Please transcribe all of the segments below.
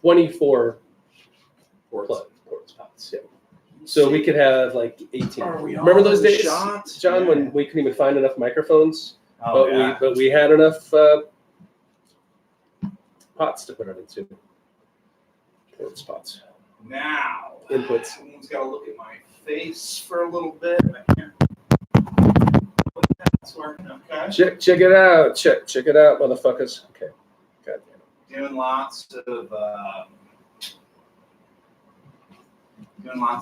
24 quarts pots. Yeah. So we could have like 18. Remember those days, shots? John, when we couldn't even find enough microphones, but we had enough pots to put it into. Quarts pots. Now, Inputs. Someone's got to look at my face for a little bit. I can't. That's working. Okay. Check it out. Check it out, motherfuckers. Okay. God damn it. Doing lots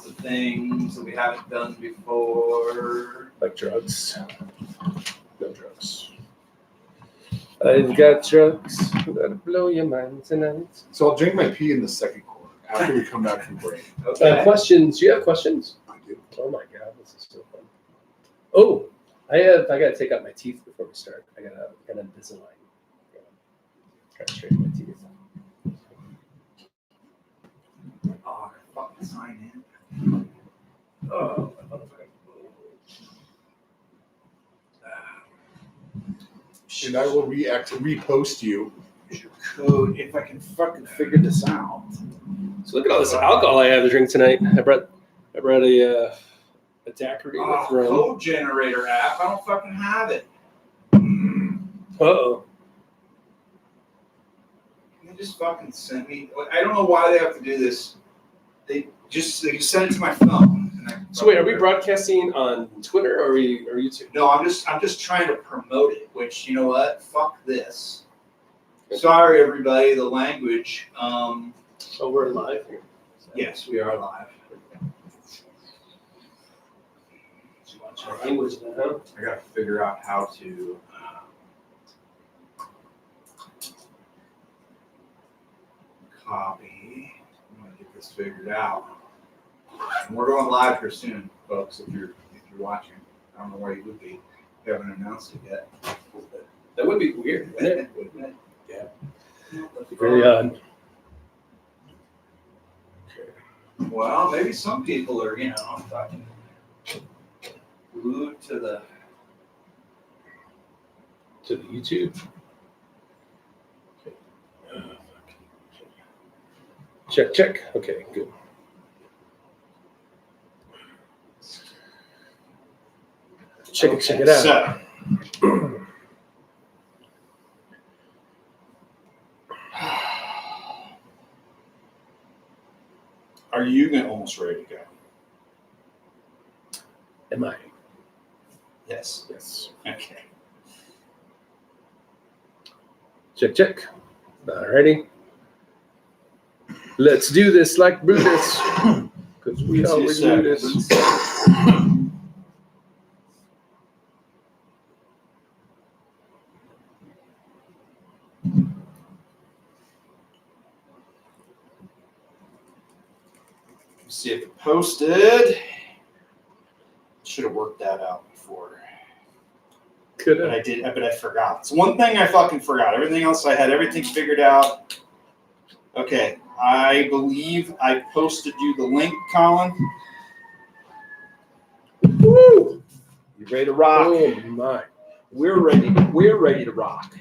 of things that we haven't done before. Like drugs. No drugs. I've got drugs that'll blow your mind tonight. So I'll drink my pee in the second quarter after we come back from break. Okay. Questions? Do you have questions? I do. Oh my god, this is so fun. Oh, I gotta take out my teeth before we start. I gotta Invisalign. Gotta straighten my teeth. Oh, I fucking sign in. Oh, And I will repost you. your code if I can fucking figure this out. So look at all this alcohol I have to drink tonight. I brought a daiquiri with rum. Code generator app. I don't fucking have it. Uh-oh. They just fucking sent me. I don't know why they have to do this. They just sent it to my phone. So wait, are we broadcasting on Twitter or YouTube? No, I'm just trying to promote it. Which, you know what? Fuck this. Sorry, everybody. The language. Oh, we're live here. Yes, we are live. Language now. I gotta figure out how to. Copy. I'm gonna get this figured out. And we're going live here soon, folks. If you're watching, I don't know where you would be. We haven't announced it yet. That would be weird, wouldn't it? Wouldn't it? Yeah. Very odd. Well, maybe some people are, fucking glued to the. To the YouTube. Check. Okay, good. Check it out. So, are you almost ready to go? Am I? Yes. Yes. Okay. Check. Alrighty. Let's do this like Brutus. Because we always do this. See if it posted. Should have worked that out before. Could But have. I did. But I forgot. It's one thing I fucking forgot. Everything else I had everything figured out. Okay. I believe I posted you the link, Colin. Woo! You ready to rock? Oh my. We're ready to rock.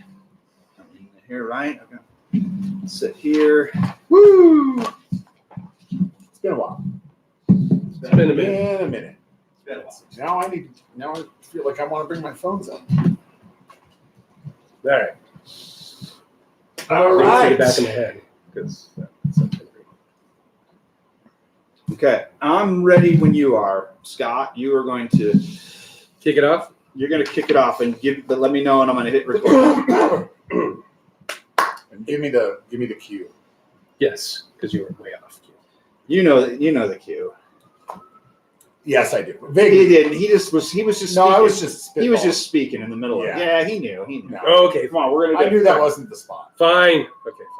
Here, right? Okay. Sit here. Woo! It's been a while. It's been a minute. Been a minute. It's been a while. Now I feel like I want to bring my phones up. All right. All Let me right. take it back in my head. Because Okay. I'm ready when you are, Scott. You are going to kick it off. You're going to kick it off and let me know, and I'm going to hit record. And give me the cue. Yes, because you were way off. You know the cue. Yes, I do. He Vaguely. didn't. He was just. No, speaking. I was just. He was spitballing. just speaking in the middle of it. Yeah. Yeah, he knew. No. Okay, Come on, we're gonna. I knew that wasn't the spot. fine.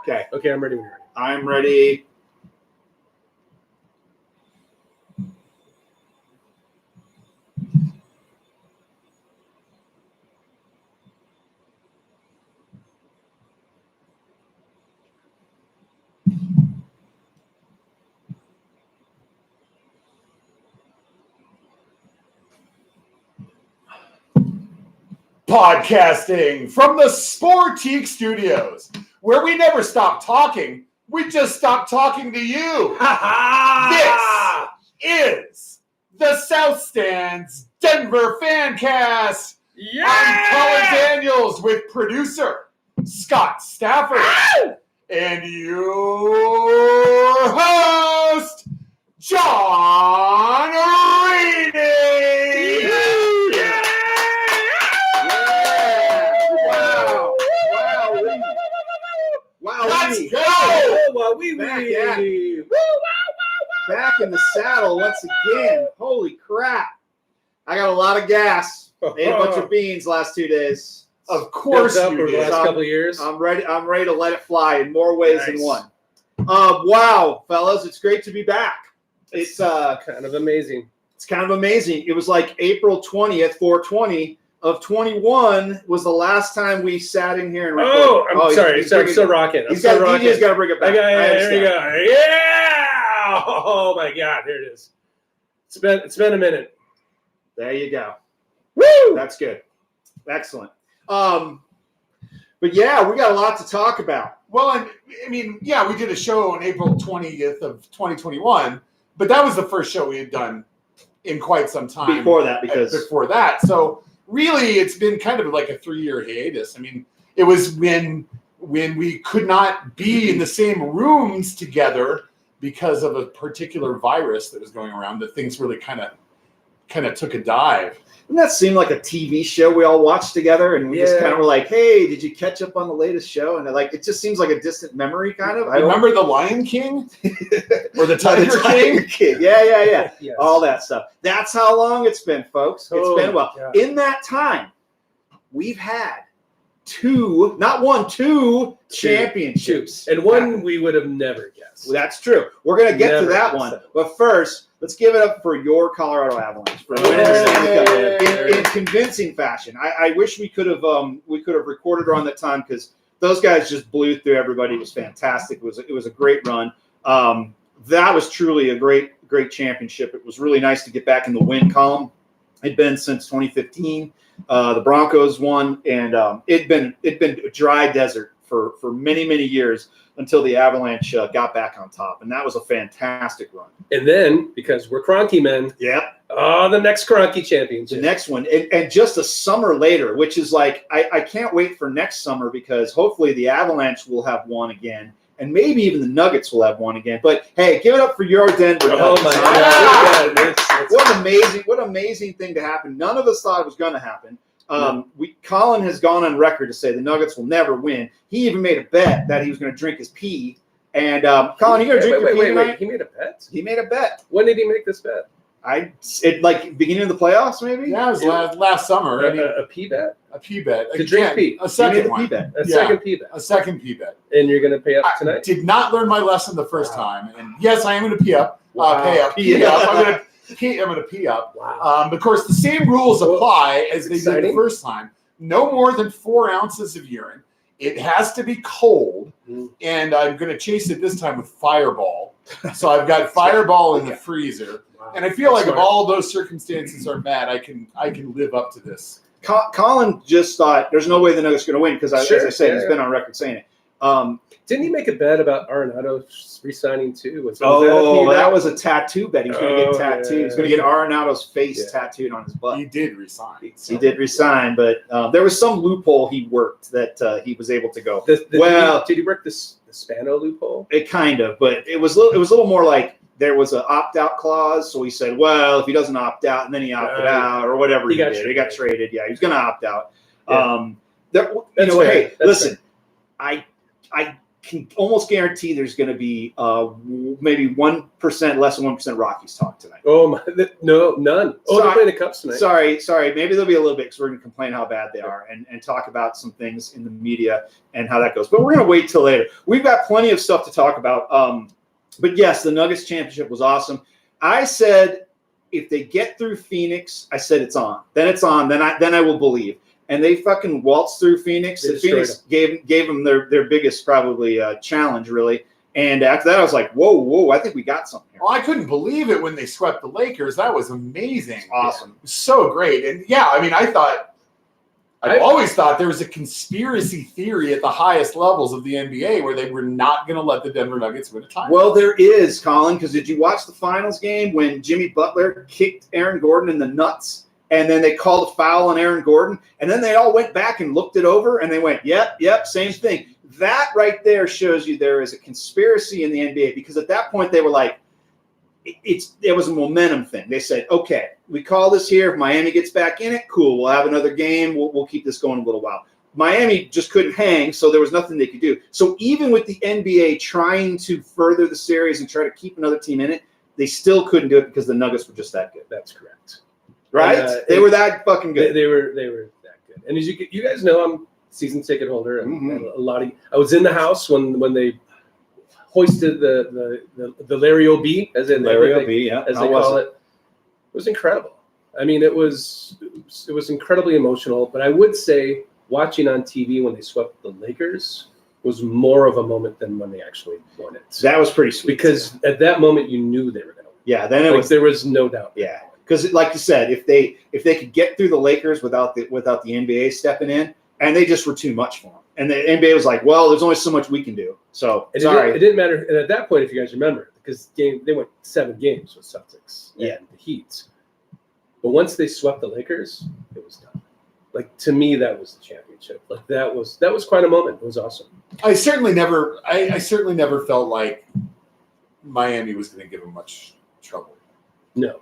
Okay. Okay, I'm ready when you're ready. I'm ready. Podcasting from the Sportique Studios, where we never stop talking We just stopped talking to you. This is the South Stands Denver Fancast. I'm Colin Daniels with producer Scott Stafford and your host, John Rainey. Wow. Let's we- go. Back in the saddle once again. Holy crap. I got a lot of gas. Ate a bunch of beans last 2 days. Of course Built up you over the did. last couple of years. I'm ready to let it fly in more ways than Nice. one. Wow, fellas, it's great to be back. It's kind of amazing. kind of amazing. It was like April 20th, 420 of 21 was the last time we sat in here and recorded. Oh, I'm sorry. he's I'm bringing- still rocking. I'm He's still got rocking. DJ's got to bring it back. I got, I yeah, there you understand. go. Yeah. Oh my God, here it is. It's been a minute. There you go. Woo! That's good. Excellent. But yeah, we got a lot to talk about. Well, and I mean, yeah, we did a show on April 20th of 2021, but that was the first show we had done in quite some time. Before that, because Before that. So really, it's been kind of like a 3-year hiatus. I mean, it was when we could not be in the same rooms together because of a particular virus that was going around that things really kind of took a dive. doesn't that seem like a TV show we all watched together, and we just Yeah. kind of were like, "Hey, did you catch up on the latest show?" And it just seems like a distant memory, kind of. I don't Remember the Lion King or the the Tiger King? King. Yeah. Yes. All that stuff. That's how long it's been, folks. It's been a while. Yeah. In that time, we've had two championships. And one we would have never guessed. Well, that's true. We're going to get to Never that guessed one. that. But first, let's give it up for your Colorado Avalanche for winning the Stanley Cup in convincing fashion. I wish we could have recorded around that time because those guys just blew through everybody. It was fantastic. It was a great run. That was truly a great championship. It was really nice to get back in the win column. It'd been since 2015. The Broncos won, and it'd been a dry desert for many years until the Avalanche got back on top, and that was a fantastic run. And then, because we're Kroenke men, Yep. the next Kroenke The championship. next one, and just a summer later, which is like I can't wait for next summer because hopefully the Avalanche will have one again, and maybe even the Nuggets will have one again. But hey, give it up for your Denver Oh Nuggets. my Ah! God. It's- What amazing thing to happen. None of us thought it was going to happen. Colin has gone on record to say the Nuggets will never win. He even made a bet that he was going to drink his pee. And Colin, you going to drink your pee tonight? He made a bet? He made a bet. When did he make this bet? Beginning of the playoffs, maybe. Yeah, it was last summer. I mean, A pee bet? a pee bet. To drink Again, pee. A He made second a one. pee bet. A Yeah. second pee bet. A second pee bet. And you're going to pay up I tonight? did not learn my lesson the first time, and yes, I am going to pee up. Wow. Pay up. Pee up. I'm going to pee up. Wow. Of course, the same rules apply as they did the Exciting. first time. No more than 4 ounces of urine. It has to be cold, Mm. and I'm going to chase it this time with Fireball. So I've got Fireball in the freezer, Wow. and I feel like if Smart. all those circumstances are met, I can live up to this. Colin just thought there's no way the Nuggets are going to win because, as Sure, I said, yeah, he's yeah. been on record saying it. Didn't he make a bet about Arenado re-signing too? Was that a Oh, pee that bet? was a tattoo bet. He was going to get Oh, tattooed. yeah. He's going to get Arenado's face Yeah. tattooed on his butt. He did resign. He did resign, but there was some loophole he worked that he was able to go. Well- did he work the Spano loophole? It kind of, but it was a little more like there was an opt-out clause. So he said, well, if he doesn't opt out, and then he opted out or whatever He he got did. traded. He got traded. Yeah, he was going to opt out. Yeah. Hey, That's fair. listen, I can almost guarantee there's going to be maybe 1% less than 1% Rockies talk tonight. Oh my! No, none. Oh, Sorry. they're playing the Cups tonight. Sorry. Maybe there'll be a little bit because we're going to complain how bad they are and talk about some things in the media and how that goes. But we're going to wait till later. We've got plenty of stuff to talk about. But yes, the Nuggets championship was awesome. I said if they get through Phoenix, I said it's on. Then it's on. Then I will believe. And they fucking waltzed through Phoenix. They And Phoenix gave them their biggest probably challenge really. And after that, I was like, whoa, I think we got something here. Well, I couldn't believe it when they swept the Lakers. That was amazing. Awesome. So great. And yeah, I mean, I thought I've always thought there was a conspiracy theory at the highest levels of the NBA where they were not going to let the Denver Nuggets win a title. Well, there is, Colin, because did you watch the finals game when Jimmy Butler kicked Aaron Gordon in the nuts, and then they called a foul on Aaron Gordon, and then they all went back and looked it over, and they went, yep, same thing. That right there shows you there is a conspiracy in the NBA, because at that point they were like, it was a momentum thing. They said, okay, we call this here. If Miami gets back in it, cool. We'll have another game. We'll keep this going a little while. Miami just couldn't hang, so there was nothing they could do. So even with the NBA trying to further the series and try to keep another team in it, they still couldn't do it because the Nuggets were just that good. That's correct. Right? And, they were that fucking good. They were that good. And as you guys know, I'm a season ticket holder, and a lot of I was in the house when they hoisted the Larry O.B. as in Larry O.B., yeah. as they call it. It was incredible. I mean, it was incredibly emotional. But I would say watching on TV when they swept the Lakers was more of a moment than when they actually won it. That was pretty sweet. Because at that moment you knew they were going to win. Yeah, then there was no doubt. Yeah, because like you said, if they could get through the Lakers without the NBA stepping in, and they just were too much for them. And the NBA was like, well, there's only so much we can do. So, It sorry. didn't matter. And at that point, if you guys remember, because they went 7 games with Celtics and the Heat. But once they swept the Lakers, it was done. Like, to me, that was the championship. Like, that was quite a moment. It was awesome. I certainly never felt like Miami was going to give them much trouble. No.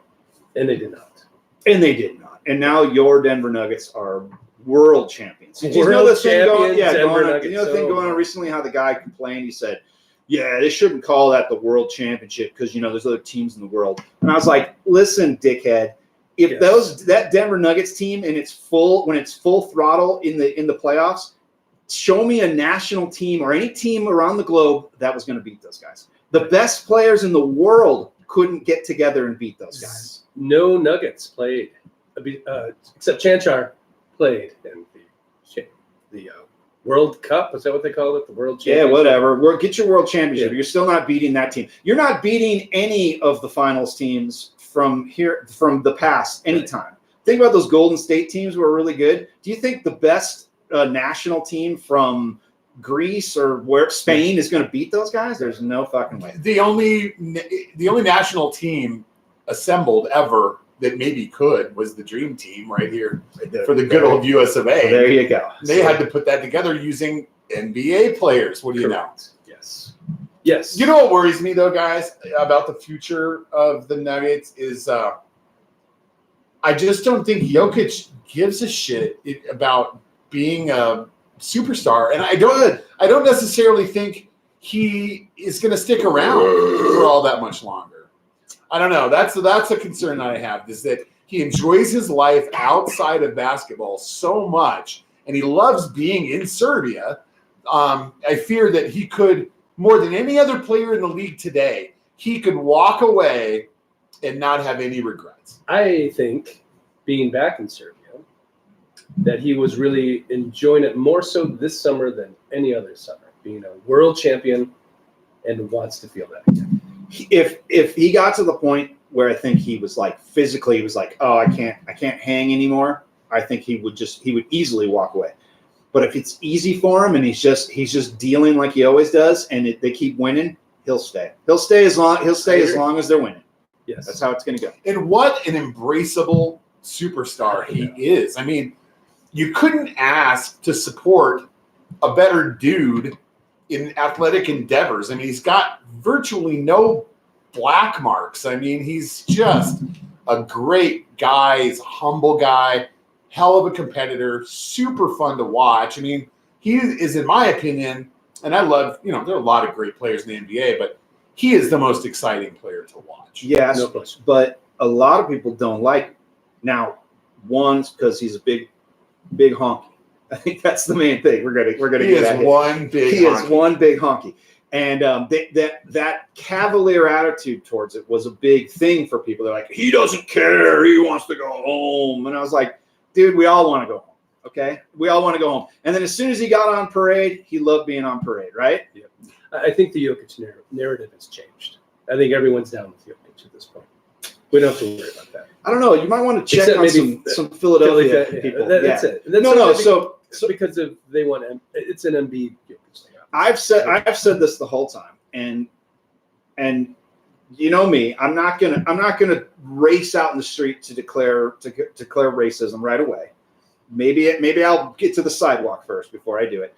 And they did not. And they did not. And now your Denver Nuggets are world champions. Did you know World the thing going? Yeah, Denver going on, Nuggets. you know the thing going on recently? How the guy complained? He said, "Yeah, they shouldn't call that the world championship because there's other teams in the world." And I was like, "Listen, dickhead. If that Denver Nuggets team when it's full throttle in the playoffs, show me a national team or any team around the globe that was going to beat those guys. The best players in the world couldn't get together and beat those guys. No Nuggets played, except Chanchar played in the World Cup. Is that what they call it? The World Championship? Yeah, whatever. Get your world championship. Yeah. You're still not beating that team. You're not beating any of the finals teams from the past anytime. Think about those Golden State teams who are really good. Do you think the best national team from Greece or where Spain is going to beat those guys? There's no fucking way. The only national team assembled ever that maybe could was the Dream Team right here for the good old US of A. There you go. They had to put that together using NBA players. What do you know? Yes. You know what worries me though, guys, about the future of the Nuggets is I just don't think Jokic gives a shit about being a superstar, and I don't necessarily think he is going to stick around for all that much longer. I don't know. That's a concern that I have, is that he enjoys his life outside of basketball so much, and he loves being in Serbia. I fear that he could, more than any other player in the league today, he could walk away and not have any regrets. I think being back in Serbia, that he was really enjoying it more so this summer than any other summer, being a world champion, and wants to feel that again. If he got to the point where I think he was like physically, he was like, oh, I can't hang anymore, I think he would easily walk away. But if it's easy for him and he's just dealing like he always does, and they keep winning, he'll stay. He'll stay as long as they're winning. Yes, that's how it's going to go. And what an embraceable superstar he is. I mean, you couldn't ask to support a better dude in athletic endeavors. I mean, he's got virtually no black marks. I mean, he's just a great guy. He's a humble guy, hell of a competitor, super fun to watch. I mean, he is, in my opinion, and I love, there are a lot of great players in the NBA, but he is the most exciting player to watch. Yes, no question. But a lot of people don't like him. Now, one's because he's a big honky. I think that's the main thing. We're gonna He is one big honky. And that cavalier attitude towards it was a big thing for people. They're like, he doesn't care. He wants to go home. And I was like, dude, we all want to go home. Okay, we all want to go home. And then as soon as he got on parade, he loved being on parade, right? Yeah. I think the Jokic narrative has changed. I think everyone's down with Jokic at this point. We don't have to worry about that. I don't know. You might want to check Except on maybe some Philadelphia Philly, people. That's Yeah. it. That's No, only so because of they want it's an Embiid. I've said this the whole time, and you know me, I'm not gonna race out in the street to declare racism right away. Maybe I'll get to the sidewalk first before I do it.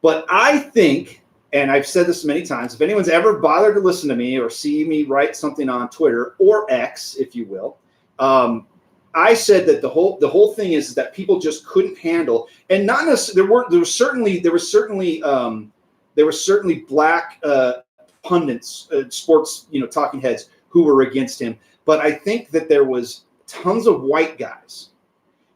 But I think, and I've said this many times, if anyone's ever bothered to listen to me or see me write something on Twitter or X, if you will, I said that the whole thing is that people just couldn't handle, and not necessarily there were certainly black pundits, sports talking heads who were against him, but I think that there was tons of white guys,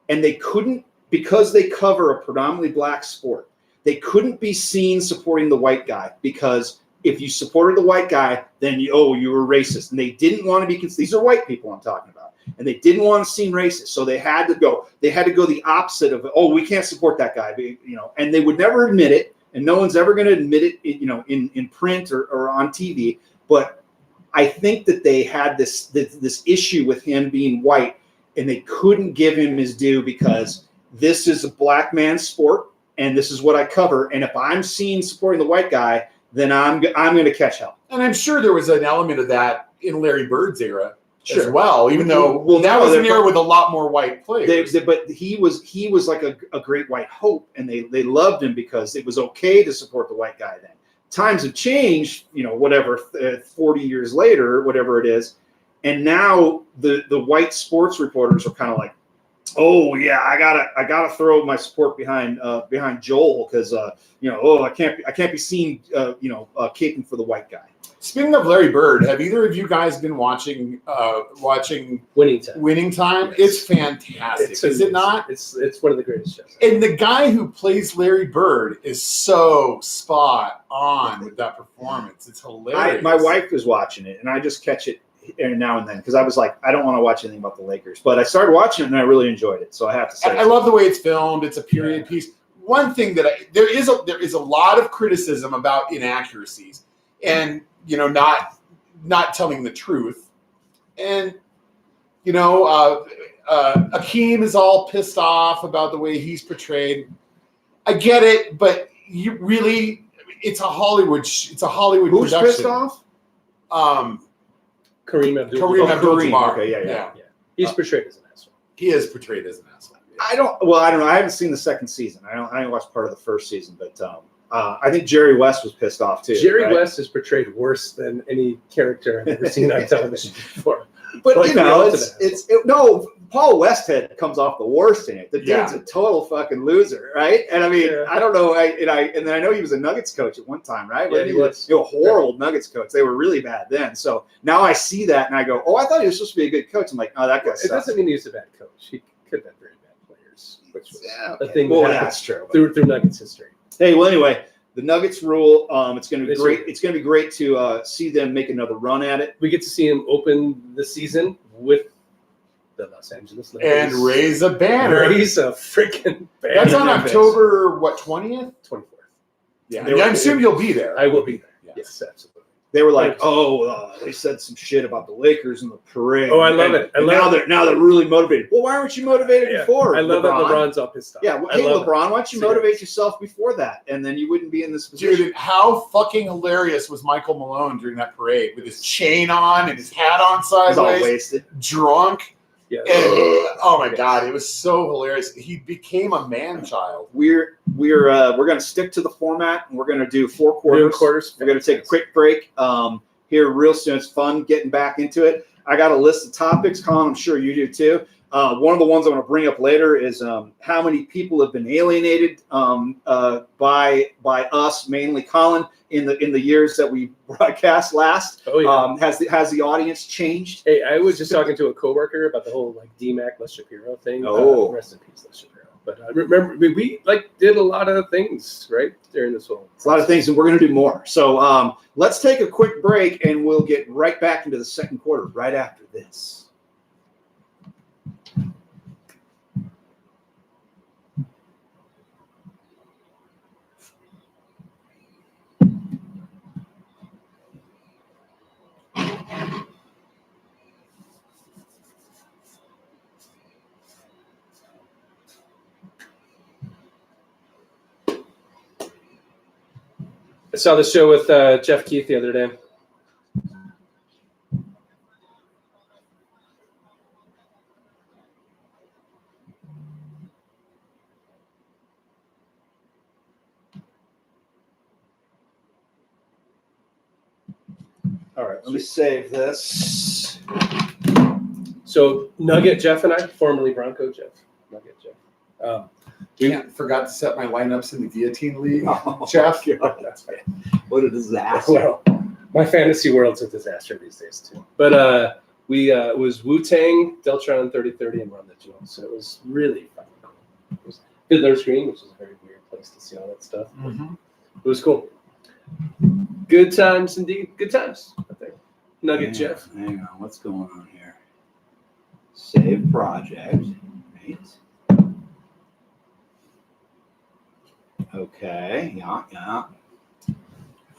and they couldn't, because they cover a predominantly black sport, they couldn't be seen supporting the white guy, because if you supported the white guy, then you were racist, and they didn't want to be. These are white people I'm talking about, and they didn't want to seem racist, so they had to go the opposite of, we can't support that guy, and they would never admit it, and no one's ever going to admit it, in print or on TV. But I think that they had this issue with him being white, and they couldn't give him his due, because this is a black man's sport, and this is what I cover. And if I'm seen supporting the white guy, then I'm going to catch hell. And I'm sure there was an element of that in Larry Bird's era as Sure. well, even though that was an era with a lot more white players. But he was like a great white hope, and they loved him because it was okay to support the white guy then. Times have changed, 40 years later, whatever it is, and now the white sports reporters are kind of like, oh yeah, I gotta throw my support behind Joel, because I can't be seen caping for the white guy. Speaking of Larry Bird, have either of you guys been watching Winning Time? Winning Time? Yes. It's fantastic, is it not? It's one of the greatest shows. And the guy who plays Larry Bird is so spot on with that performance. It's hilarious. My wife was watching it, and I just catch it now and then, because I was like, I don't want to watch anything about the Lakers, but I started watching it and I really enjoyed it. So I have to say, I love the way it's filmed. It's a period piece. One thing that there is a lot of criticism about inaccuracies and not telling the truth. And Akeem is all pissed off about the way he's portrayed. I get it, but it's a Hollywood who's production. pissed off? Kareem Kareem Abdul-Jabbar. Okay, yeah. He's portrayed as an asshole. He is portrayed as an asshole. I don't know. I haven't seen the second season. I only watched part of the first season, but I think Jerry West was pissed off too. Jerry right? West is portrayed worse than any character I've ever seen on television before. But Like, Paul Westhead comes off the worst in it. The dude's a total fucking loser, right? And I mean, I don't know. And then I know he was a Nuggets coach at one time, right? Yeah, he was. He was a horrible Nuggets coach. They were really bad then. So now I see that and I go, I thought he was supposed to be a good coach. I'm like, that guy sucks. It doesn't mean he's a bad coach. He could have been very bad players, which was okay. a thing Well, that happened that's true. through Nuggets history. Hey, well, anyway, the Nuggets rule. It's going to be This great. year. It's going to be great to see them make another run at it. We get to see him open the season with the Los Angeles Lakers. And raise a banner. Raise a freaking banner. That's on Memphis. October 20th. 24th. Yeah, They were- I assume you'll be there. I will be there. Yeah. Yes, absolutely. They were like, they said some shit about the Lakers in the parade. Oh, I love it. I love now they're really motivated. Well, why weren't you motivated before? I love that LeBron's all pissed off. Yeah, well, I hey love LeBron, why don't you It's motivate great. yourself before that, and then you wouldn't be in this position. Dude, how fucking hilarious was Michael Malone during that parade with his chain on and his hat on He's all sideways, wasted. drunk? Yeah. And, oh my God, it was so hilarious. He became a man-child. We're going to stick to the format, and we're going to do 4 quarters. We're going to take a quick break here real soon. It's fun getting back into it. I got a list of topics, Colin. I'm sure you do too. One of the ones I want to bring up later is how many people have been alienated by us, mainly Colin, in the years that we broadcast last. Oh yeah. Has the audience changed? Hey, I was just talking to a coworker about the whole DMAC Les Shapiro thing. Oh. Rest in peace, Les Shapiro. But I remember we did a lot of things right during this whole. It's a lot of things, and we're going to do more. So let's take a quick break, and we'll get right back into the second quarter right after this. saw the show with Jeff Keith the other day. All right, let me save this. So Nugget Jeff and I, formerly Bronco Jeff, Nugget Jeff. Forgot to set my lineups in the Guillotine League. Oh, Jeff, that's right. What a disaster. Well, my fantasy world's a disaster these days too. But it was Wu Tang, Deltron 3030, and Run the Jewels. So it was really fucking cool. It was Fiddler's Green, which is a very weird place to see all that stuff. It was cool. Good times indeed. Good times, I think. Nugget Jeff. Hang on, what's going on here? Save project. Right. Okay. Yeah.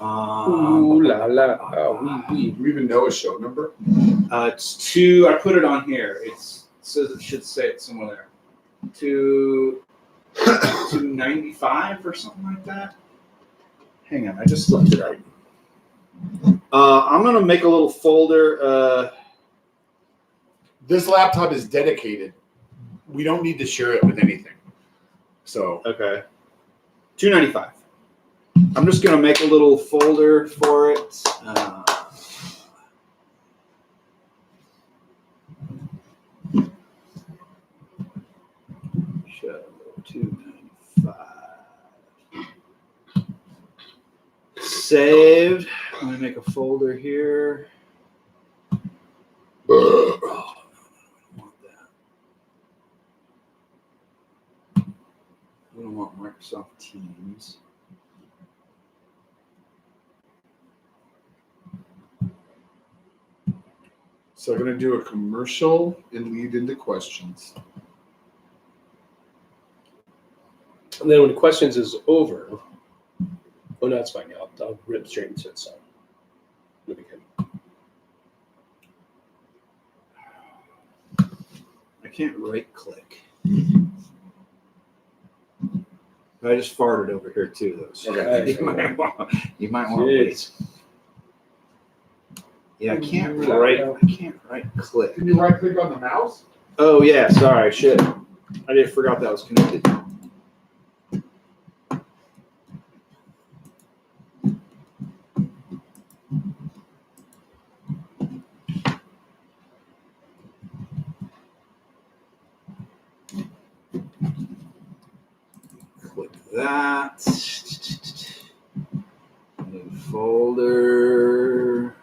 Ooh la la. Oh, do you even know a show number? It's 2. I put it on here. It says it should say it somewhere there. 295 or something like that. Hang on, I just looked it up. I'm gonna make a little folder. This laptop is dedicated. We don't need to share it with anything. So Okay. 295. I'm just gonna make a little folder for it. Show 295. Saved. Let me make a folder here. Oh, no, I don't want that. We don't want Microsoft Teams. I'm going to do a commercial and lead into questions. And then when questions is over, oh no, it's fine. I'll rip straight into it. So it'll be good. I can't right click. I just farted over here too, though. So Okay. you might want to wait. Jeez. Yeah, I can't right click. Can you right click on the mouse? Oh yeah, sorry, shit. I didn't forgot that was connected. Click that. New folder.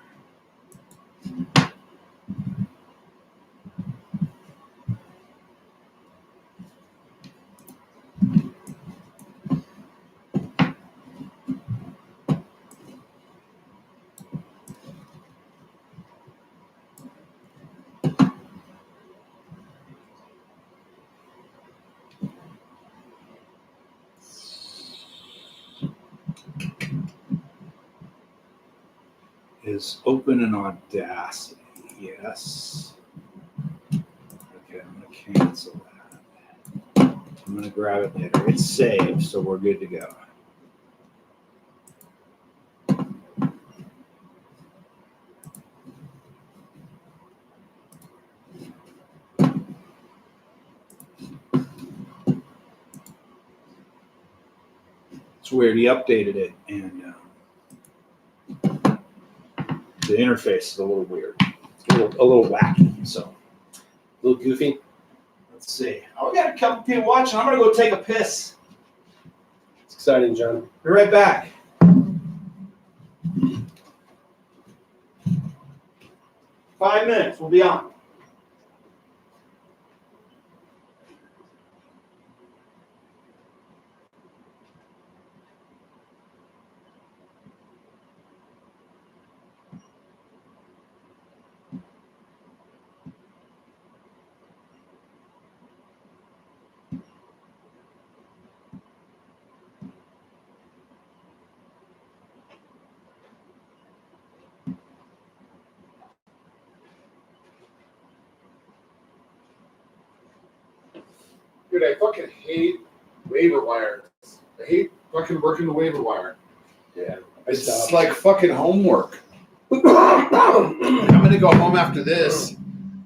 Is open in Audacity. Yes. Okay, I'm going to cancel that. I'm going to grab it later. It's saved, so we're good to go. It's weird. He updated it, and the interface is a little weird. It's a little wacky. So, A little goofy. let's see. Oh, we got a couple people watching. I'm going to go take a piss. It's exciting, John. Be right back. Five minutes. We'll be on. Dude, I fucking hate waiver wires. I hate fucking working the waiver wire. Yeah. It's stopped. like fucking homework. I'm gonna go home after this,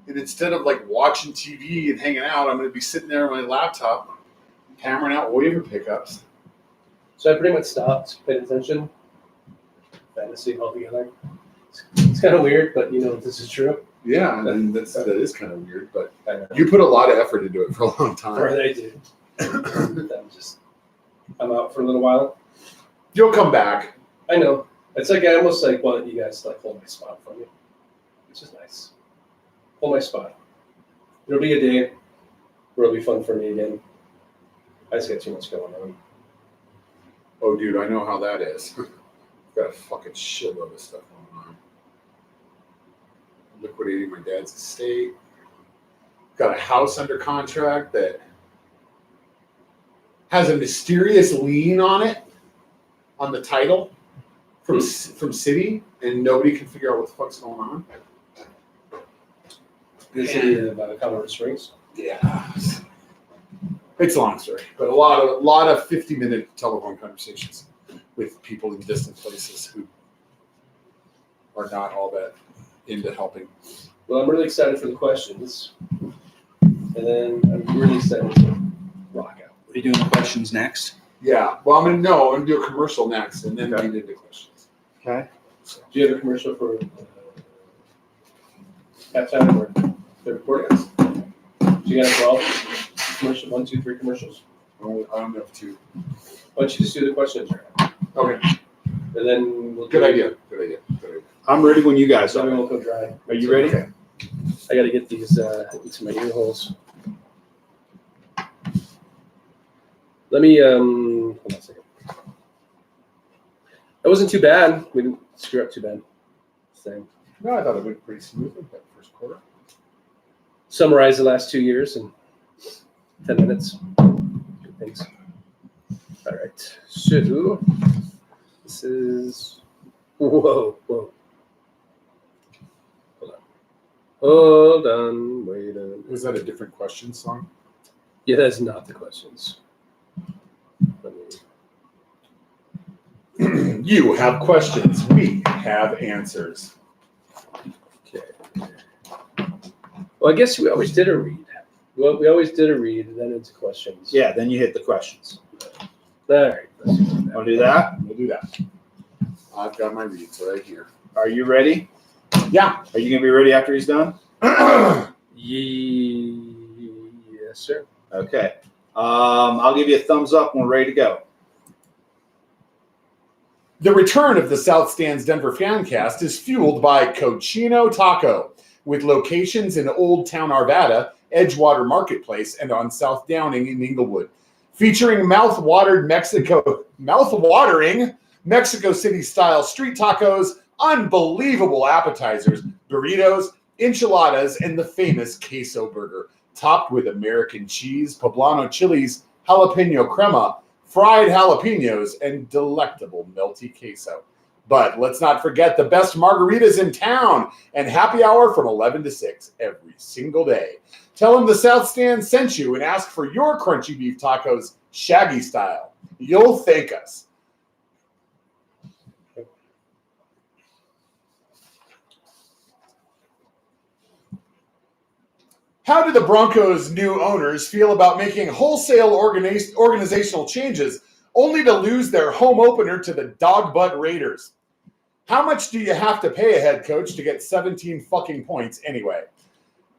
and instead of like watching TV and hanging out, I'm gonna be sitting there on my laptop, hammering out waiver pickups. So I pretty much stopped, paid attention. Fantasy altogether. It's kind of weird, but this is true. Yeah, and that is kind of weird, but I know. you put a lot of effort into it for a long Or time. they do. I'm out for a little while. You'll come back. I know. It's like I almost like want you guys to like hold my spot for me, which is nice. Hold my spot. It'll be a day where it'll be fun for me again. I just got too much going on. Oh, dude, I know how that is. Got a fucking shitload of stuff going on. Liquidating my dad's estate. Got a house under contract that has a mysterious lien on it, on the title from City, and nobody can figure out what the fuck's going on. The city of Colorado Springs. Yeah. It's a long story, but a lot of 50-minute telephone conversations with people in distant places who are not all that into helping. Well, I'm really excited for the questions, and then I'm really excited to rock out. Are you doing the questions next? Yeah. Well, I'm gonna do a commercial next, and then get into questions. Okay. Do you have a commercial for halftime or the recording? Do you guys have all commercial 1, 2, 3 commercials? I don't know if to. Why don't you just do the questions, Okay. and then we'll Good idea. Good idea. I'm ready when you guys So we are. won't go dry. Are you ready? Okay. I got to get these into my ear holes. Let me hold on a second. That wasn't too bad. We didn't screw up too bad. Same. No, I thought it went pretty smoothly that first quarter. Summarize the last 2 years in 10 minutes. Good things. All right. So this is whoa. Hold on. Wait a minute. Was that a different question song? Yeah, that's not the questions. Let me- You have questions. We have answers. Okay. Well, I guess we always did a read. Well, we always did a read and then into questions. Yeah, then you hit the questions. All right. Let's do that. Want to do that? We'll do that. I've got my reads right here. Are you ready? Yeah. Are you going to be ready after he's done? Yes, sir. Okay. I'll give you a thumbs up when we're ready to go. The return of the South Stands Denver Fancast is fueled by Cochino Taco, with locations in Old Town Arvada, Edgewater Marketplace, and on South Downing in Inglewood. Featuring mouth-watering Mexico City-style street tacos, unbelievable appetizers, burritos, enchiladas, and the famous queso burger, topped with American cheese, poblano chilies, jalapeno crema, fried jalapenos, and delectable melty queso. But let's not forget the best margaritas in town and happy hour from 11 to 6 every single day. Tell them the South Stand sent you and ask for your crunchy beef tacos, Shaggy style. You'll thank us. How do the Broncos' new owners feel about making wholesale organizational changes only to lose their home opener to the dog butt Raiders? How much do you have to pay a head coach to get 17 fucking points anyway?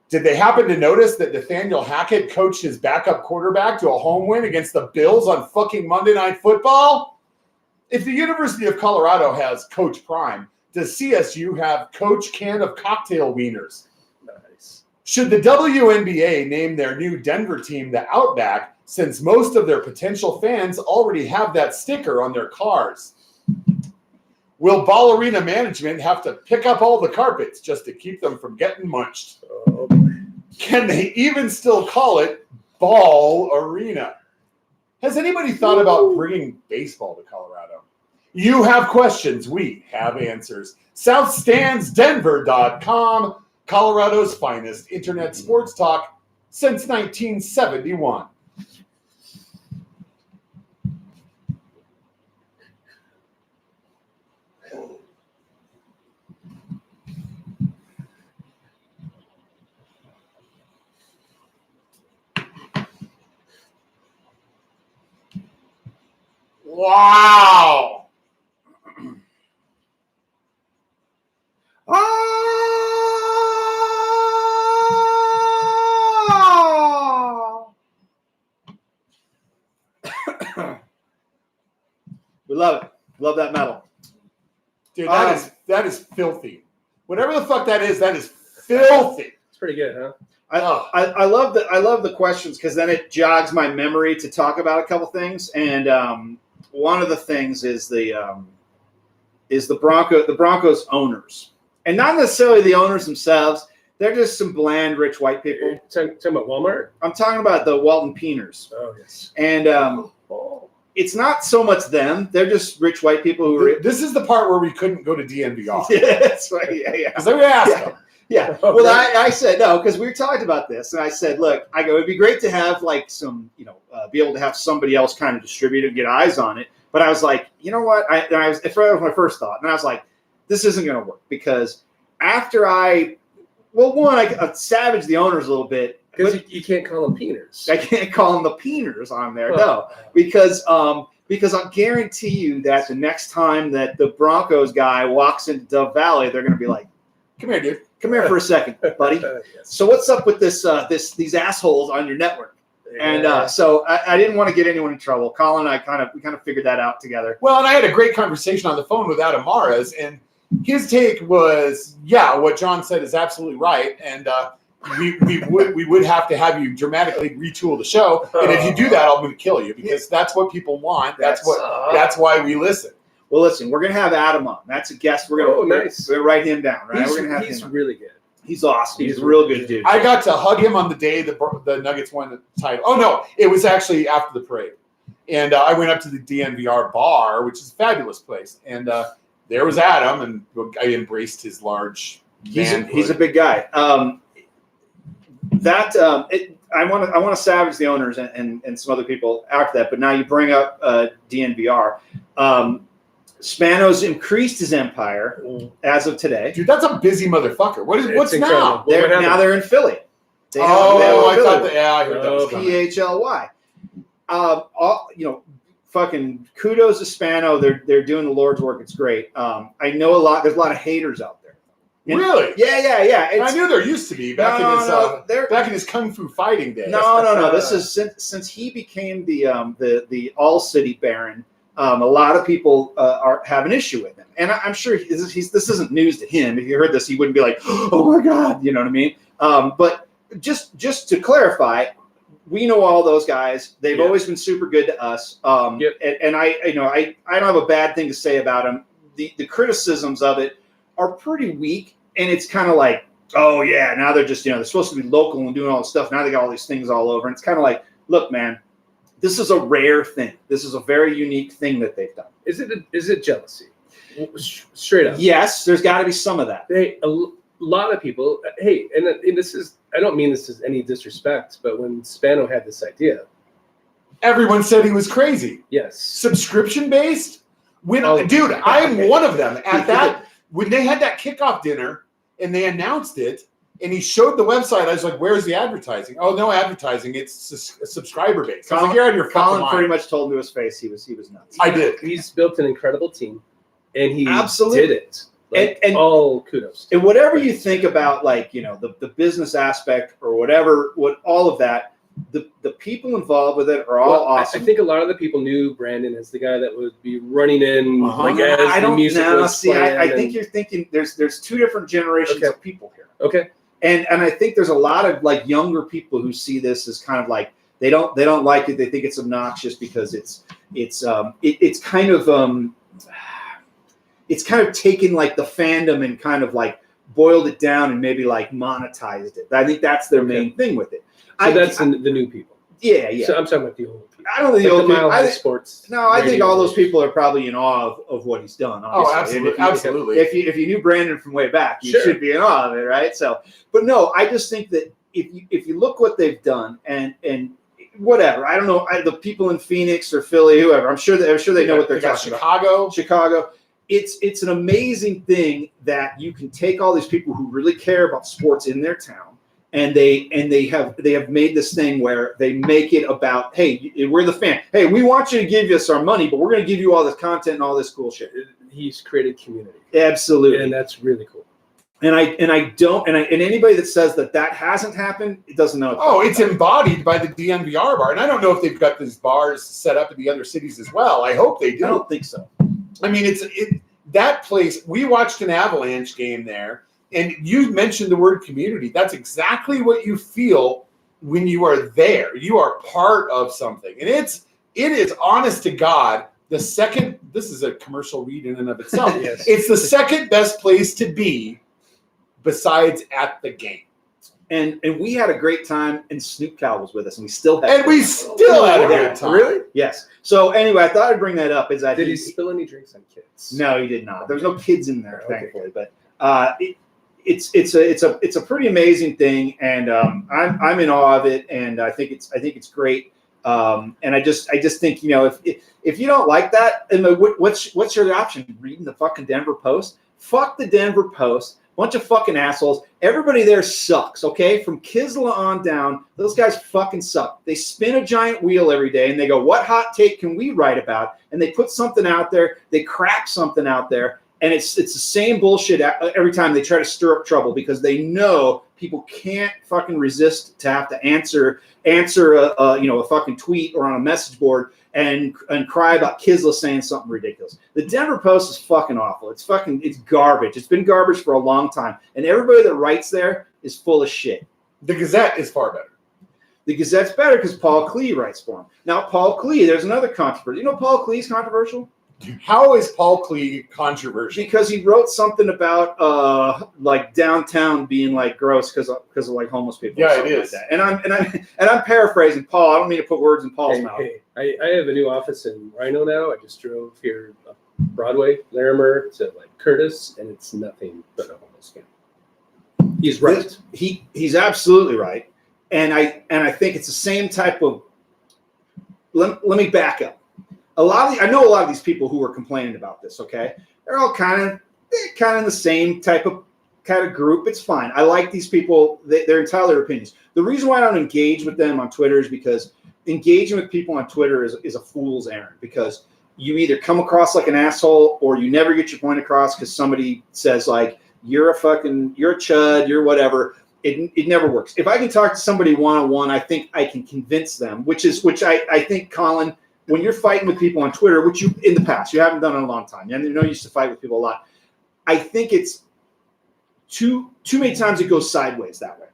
Did they happen to notice that Nathaniel Hackett coached his backup quarterback to a home win against the Bills on fucking Monday Night Football? If the University of Colorado has Coach Prime, does CSU have Coach Can of Cocktail Wieners? Nice. Should the WNBA name their new Denver team the Outback, since most of their potential fans already have that sticker on their cars? Will Ball Arena management have to pick up all the carpets just to keep them from getting munched? Oh, boy. Can they even still call it Ball Arena? Has anybody thought about bringing baseball to Colorado? You have questions. We have answers. SouthStandsDenver.com, Colorado's finest internet sports talk since 1971. Wow. We love it. Love that metal. Dude, that is filthy. Whatever the fuck that is filthy. It's pretty good, huh? I love the questions because then it jogs my memory to talk about a couple things. And one of the things is the Broncos owners, and not necessarily the owners themselves. They're just some bland, rich white people. Talking about Walmart? I'm talking about the Walton Peeners. Oh, yes. And it's not so much them. They're just rich white people who are. This is the part where we couldn't go to DNVR. Yeah, that's right. Yeah. Because they would ask them. Yeah. Oh, Well, right. I said no because we talked about this, and I said, look, I go, it'd be great to have like some, be able to have somebody else kind of distribute it and get eyes on it. But I was like, you know what? That was my first thought, and I was like, this isn't going to work because after I savaged the owners a little bit. Because you can't call them Peeners. I can't call them the Peeners on there, no, because I'll guarantee you that the next time that the Broncos guy walks into Dove Valley, they're going to be like, Come here, dude. "Come here for a second, buddy. Yes. So what's up with these assholes on your network?" And Yeah. so I didn't want to get anyone in trouble. Colin and I we kind of figured that out together. Well, and I had a great conversation on the phone with Adam Maras, and his take was, yeah, what John said is absolutely right, and we would have to have you dramatically retool the show, and if you do that, I'm going to kill you because that's what people want. That's why we listen. Well, listen, we're going to have Adam on. That's a guest. We're going to nice. write him down, right? We're going to have He's him on. really good. He's awesome. He's a He's real really good good. dude. I got to hug him on the day the Nuggets won the title. Oh no, it was actually after the parade, and I went up to the DNVR bar, which is a fabulous place, and there was Adam, and I embraced his large. He's manhood. a big guy. I want to savage the owners and some other people after that. But now you bring up DNVR. Spano's increased his empire as of today. Dude, that's a busy motherfucker. What's It's now? incredible. They're, What happened? now they're in Philly. They have I Philly. thought that. Yeah, I heard that was Okay. coming. PHLY. Fucking kudos to Spano. They're doing the Lord's work. It's great. I know there's a lot of haters out there. And- Really? Yeah. I It's- knew there used to be back they're- in his kung fu fighting days. No. This is since he became the All City Baron. A lot of people have an issue with him, and I'm sure this isn't news to him. If you heard this, he wouldn't be like, "Oh my God," you know what I mean? But just to clarify, we know all those guys. They've Yeah. always been super good to us. Yep. And I don't have a bad thing to say about them. The criticisms of it are pretty weak, and it's kind of like, oh yeah, now they're just they're supposed to be local and doing all this stuff. Now they got all these things all over, and it's kind of like, look, man. This is a rare thing. This is a very unique thing that they've done. Is it jealousy? Straight up. Yes, there's got to be some of that. A lot of people. Hey, and this is. I don't mean this as any disrespect, but when Spano had this idea, Everyone said he was crazy. yes, Subscription based? Oh. Dude, I'm one of them. When they had that kickoff dinner and they announced it, and he showed the website, I was like, "Where's the advertising?" Oh, no advertising. It's a subscriber base. I was like, "You're out of your fucking Colin mind." pretty much told me to his face he was nuts. I did. he's built an incredible team, and he Absolutely. did it. Like, And- all kudos. And whatever you think about, the business aspect or whatever, all of that, the people involved with it are all Well, awesome. I think a lot of the people knew Brandon as the guy that would be running in Uh-huh. as I the don't music know. was See, playing. I think you're thinking there's two different generations Okay. of people here. Okay. And I think there's a lot of younger people who see this as kind of like they don't like it. They think it's obnoxious because it's kind of taken like the fandom and kind of like boiled it down and maybe like monetized it. I think that's their main thing with it. So that's the new people. Yeah. So I'm talking about the old people. I don't think Like the old the Mile people. High Sports. I think radio all those station. people are probably in awe of what he's done. Oh, Obviously. absolutely. And Absolutely. If you knew Brandon from way back, you Sure. should be in awe of it, right? So, but no, I just think that if you look what they've done and whatever, I don't know, the people in Phoenix or Philly, whoever, I'm sure they know what they're They got talking about. Chicago. It's an amazing thing that you can take all these people who really care about sports in their town And they have made this thing where they make it about, hey, we're the fan. Hey, we want you to give us our money, but we're going to give you all this content and all this cool shit. He's created community. Absolutely, And that's really cool. And anybody that says that hasn't happened, it doesn't know. It's embodied by the DNVR bar, and I don't know if they've got these bars set up in the other cities as well. I hope they do. I don't think so. I mean, that place. We watched an Avalanche game there. And you mentioned the word community. That's exactly what you feel when you are there. You are part of something. And it is honest to God, this is a commercial read in and of itself. Yes. It's the second best place to be besides at the game. And we had a great time, and Snoop Cow was with us, and we still had And we still had a Yeah. good time. Really? Yes. So anyway, I thought I'd bring that up. Did he spill any drinks on kids? No, he did not. There was no kids in there, Okay. thankfully. But it's a pretty amazing thing, and I'm in awe of it, and I think it's great. And I just think, if you don't like that, and what's your option? Reading the fucking Denver Post? Fuck the Denver Post. Bunch of fucking assholes. Everybody there sucks, okay? From Kisla on down, those guys fucking suck. They spin a giant wheel every day, and they go, what hot take can we write about? And they put something out there. They crack something out there. And it's the same bullshit every time they try to stir up trouble, because they know people can't fucking resist to have to answer a fucking tweet or on a message board and cry about Kisla saying something ridiculous. The Denver Post is fucking awful. It's garbage. It's been garbage for a long time. And everybody that writes there is full of shit. The Gazette is far better. The Gazette's better because Paul Klee writes for him. Now, Paul Klee, there's another controversy. You know Paul Klee's controversial? How is Paul Klee controversial? Because he wrote something about like downtown being like gross because of like homeless people. Yeah, or it is. like that. And I'm paraphrasing Paul. I don't mean to put words in Paul's mouth. Hey, I have a new office in Rhino now. I just drove here up Broadway, Larimer to like Curtis, and it's nothing but a homeless camp. He's right. He's absolutely right. And I think it's the same type of. Let me back up. I know a lot of these people who are complaining about this. Okay, they're all kind of in the same type of group. It's fine. I like these people. They're entitled to their opinions. The reason why I don't engage with them on Twitter is because engaging with people on Twitter is a fool's errand, because you either come across like an asshole or you never get your point across because somebody says like you're a chud, you're whatever. It never works. If I can talk to somebody one-on-one, I think I can convince them, which I think, Colin, when you're fighting with people on Twitter, which you in the past, you haven't done in a long time. You know, you used to fight with people a lot. I think it's too many times it goes sideways that way.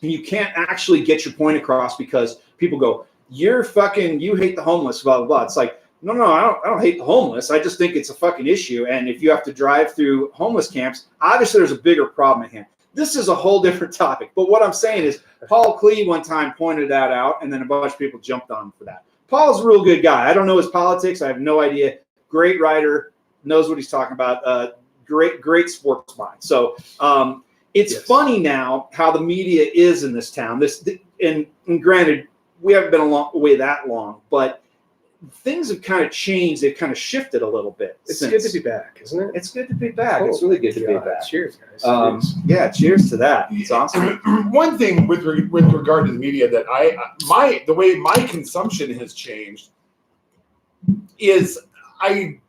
And you can't actually get your point across because people go, you hate the homeless, blah, blah, blah. It's like, no, I don't hate the homeless. I just think it's a fucking issue. And if you have to drive through homeless camps, obviously there's a bigger problem at hand. This is a whole different topic. But what I'm saying is Paul Klee one time pointed that out, and then a bunch of people jumped on him for that. Paul's a real good guy. I don't know his politics. I have no idea. Great writer, knows what he's talking about. Great sports mind. So it's funny now how the media is in this town. And granted, we haven't been away that long, but things have kind of changed. They've kind of shifted a little bit. It's good to be back, isn't it? It's good to be back. It's really good to be back. Cheers, guys. Yeah, cheers to that. It's awesome. One thing with regard to the media that the way my consumption has changed is I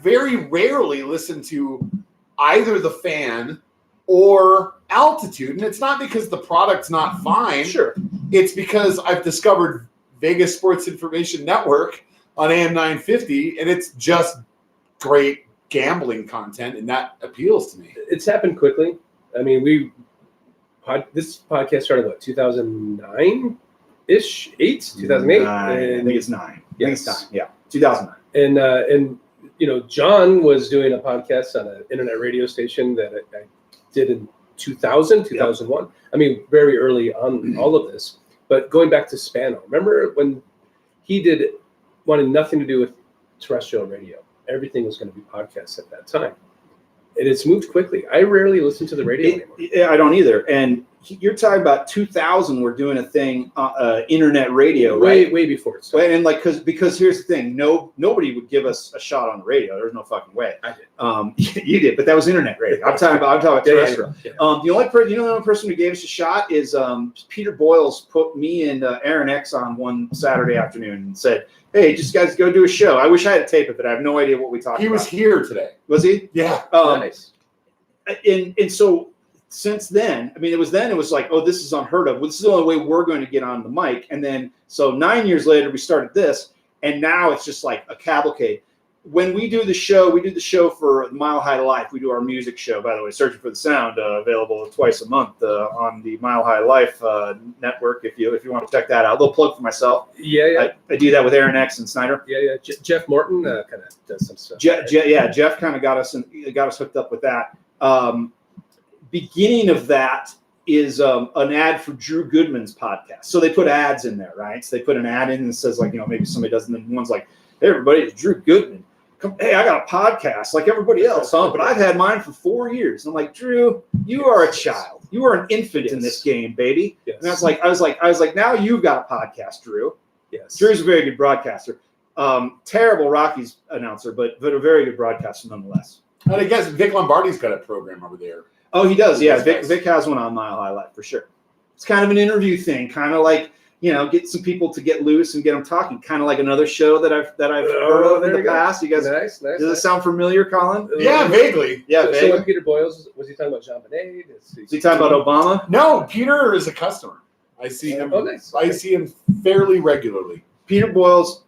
very rarely listen to either The Fan or Altitude, and it's not because the product's not fine. Sure, it's because I've discovered Vegas Sports Information Network on AM 950, and it's just great gambling content, and that appeals to me. It's happened quickly. I mean, this podcast started, 2009-ish, 2008? I think it's 9. Yes. I think it's 9. Yeah, 2009. And John was doing a podcast on an internet radio station that I did in 2001. Yep. I mean, very early on all of this. But going back to Spano, remember when he wanted nothing to do with terrestrial radio? Everything was going to be podcasts at that time. And it's moved quickly. I rarely listen to the radio anymore. I don't either. And you're talking about 2000. We're doing a thing, internet radio, right? way before it started. And like, because here's the thing, nobody would give us a shot on the radio. There's no fucking way. I did. You did, but that was internet radio. I'm talking about terrestrial. Yeah. The only person who gave us a shot is Peter Boyles put me and Aaron X on one Saturday afternoon and said, "Hey, just guys go do a show." I wish I had a tape of it. I have no idea what we talked about. He was here today. Was he? Yeah. Nice. And so since then, I mean, it was like, oh, this is unheard of. Well, this is the only way we're going to get on the mic. And then, so 9 years later, we started this, and now it's just like a cavalcade. When we do the show for Mile High Life. We do our music show, by the way, Searching for the Sound, available twice a month on the Mile High Life network. If you want to check that out, a little plug for myself. Yeah. I do that with Aaron X and Snyder. Yeah. Jeff Morton kind of does some stuff. Jeff kind of got us hooked up with that. Beginning of that is an ad for Drew Goodman's podcast. So they put ads in there, right? So they put an ad in and says, like, maybe somebody doesn't. And one's like, "Hey, everybody, it's Drew Goodman. Hey, I got a podcast like everybody else, huh? But I've had mine for 4 years." And I'm like, "Drew, you are a child. You are an infant in this game, baby." Yes. And I was like, now you've got a podcast, Drew. Yes. Drew's a very good broadcaster. Terrible Rockies announcer, but a very good broadcaster nonetheless. And I guess Vic Lombardi's got a program over there. Oh, he does. Yeah, That's Vic has one on Mile High Life for sure. It's kind of an interview thing, kind of like, get some people to get loose and get them talking, kind of like another show that I've heard of in the past. You guys, nice. Does it sound familiar, Colin? Yeah, vaguely. Yeah, So vaguely. when Peter Boyles was he talking about Jean Benet? Is he talking about Obama? No, Peter is a customer. I see him. Oh, nice. I see him fairly regularly. Peter Boyles,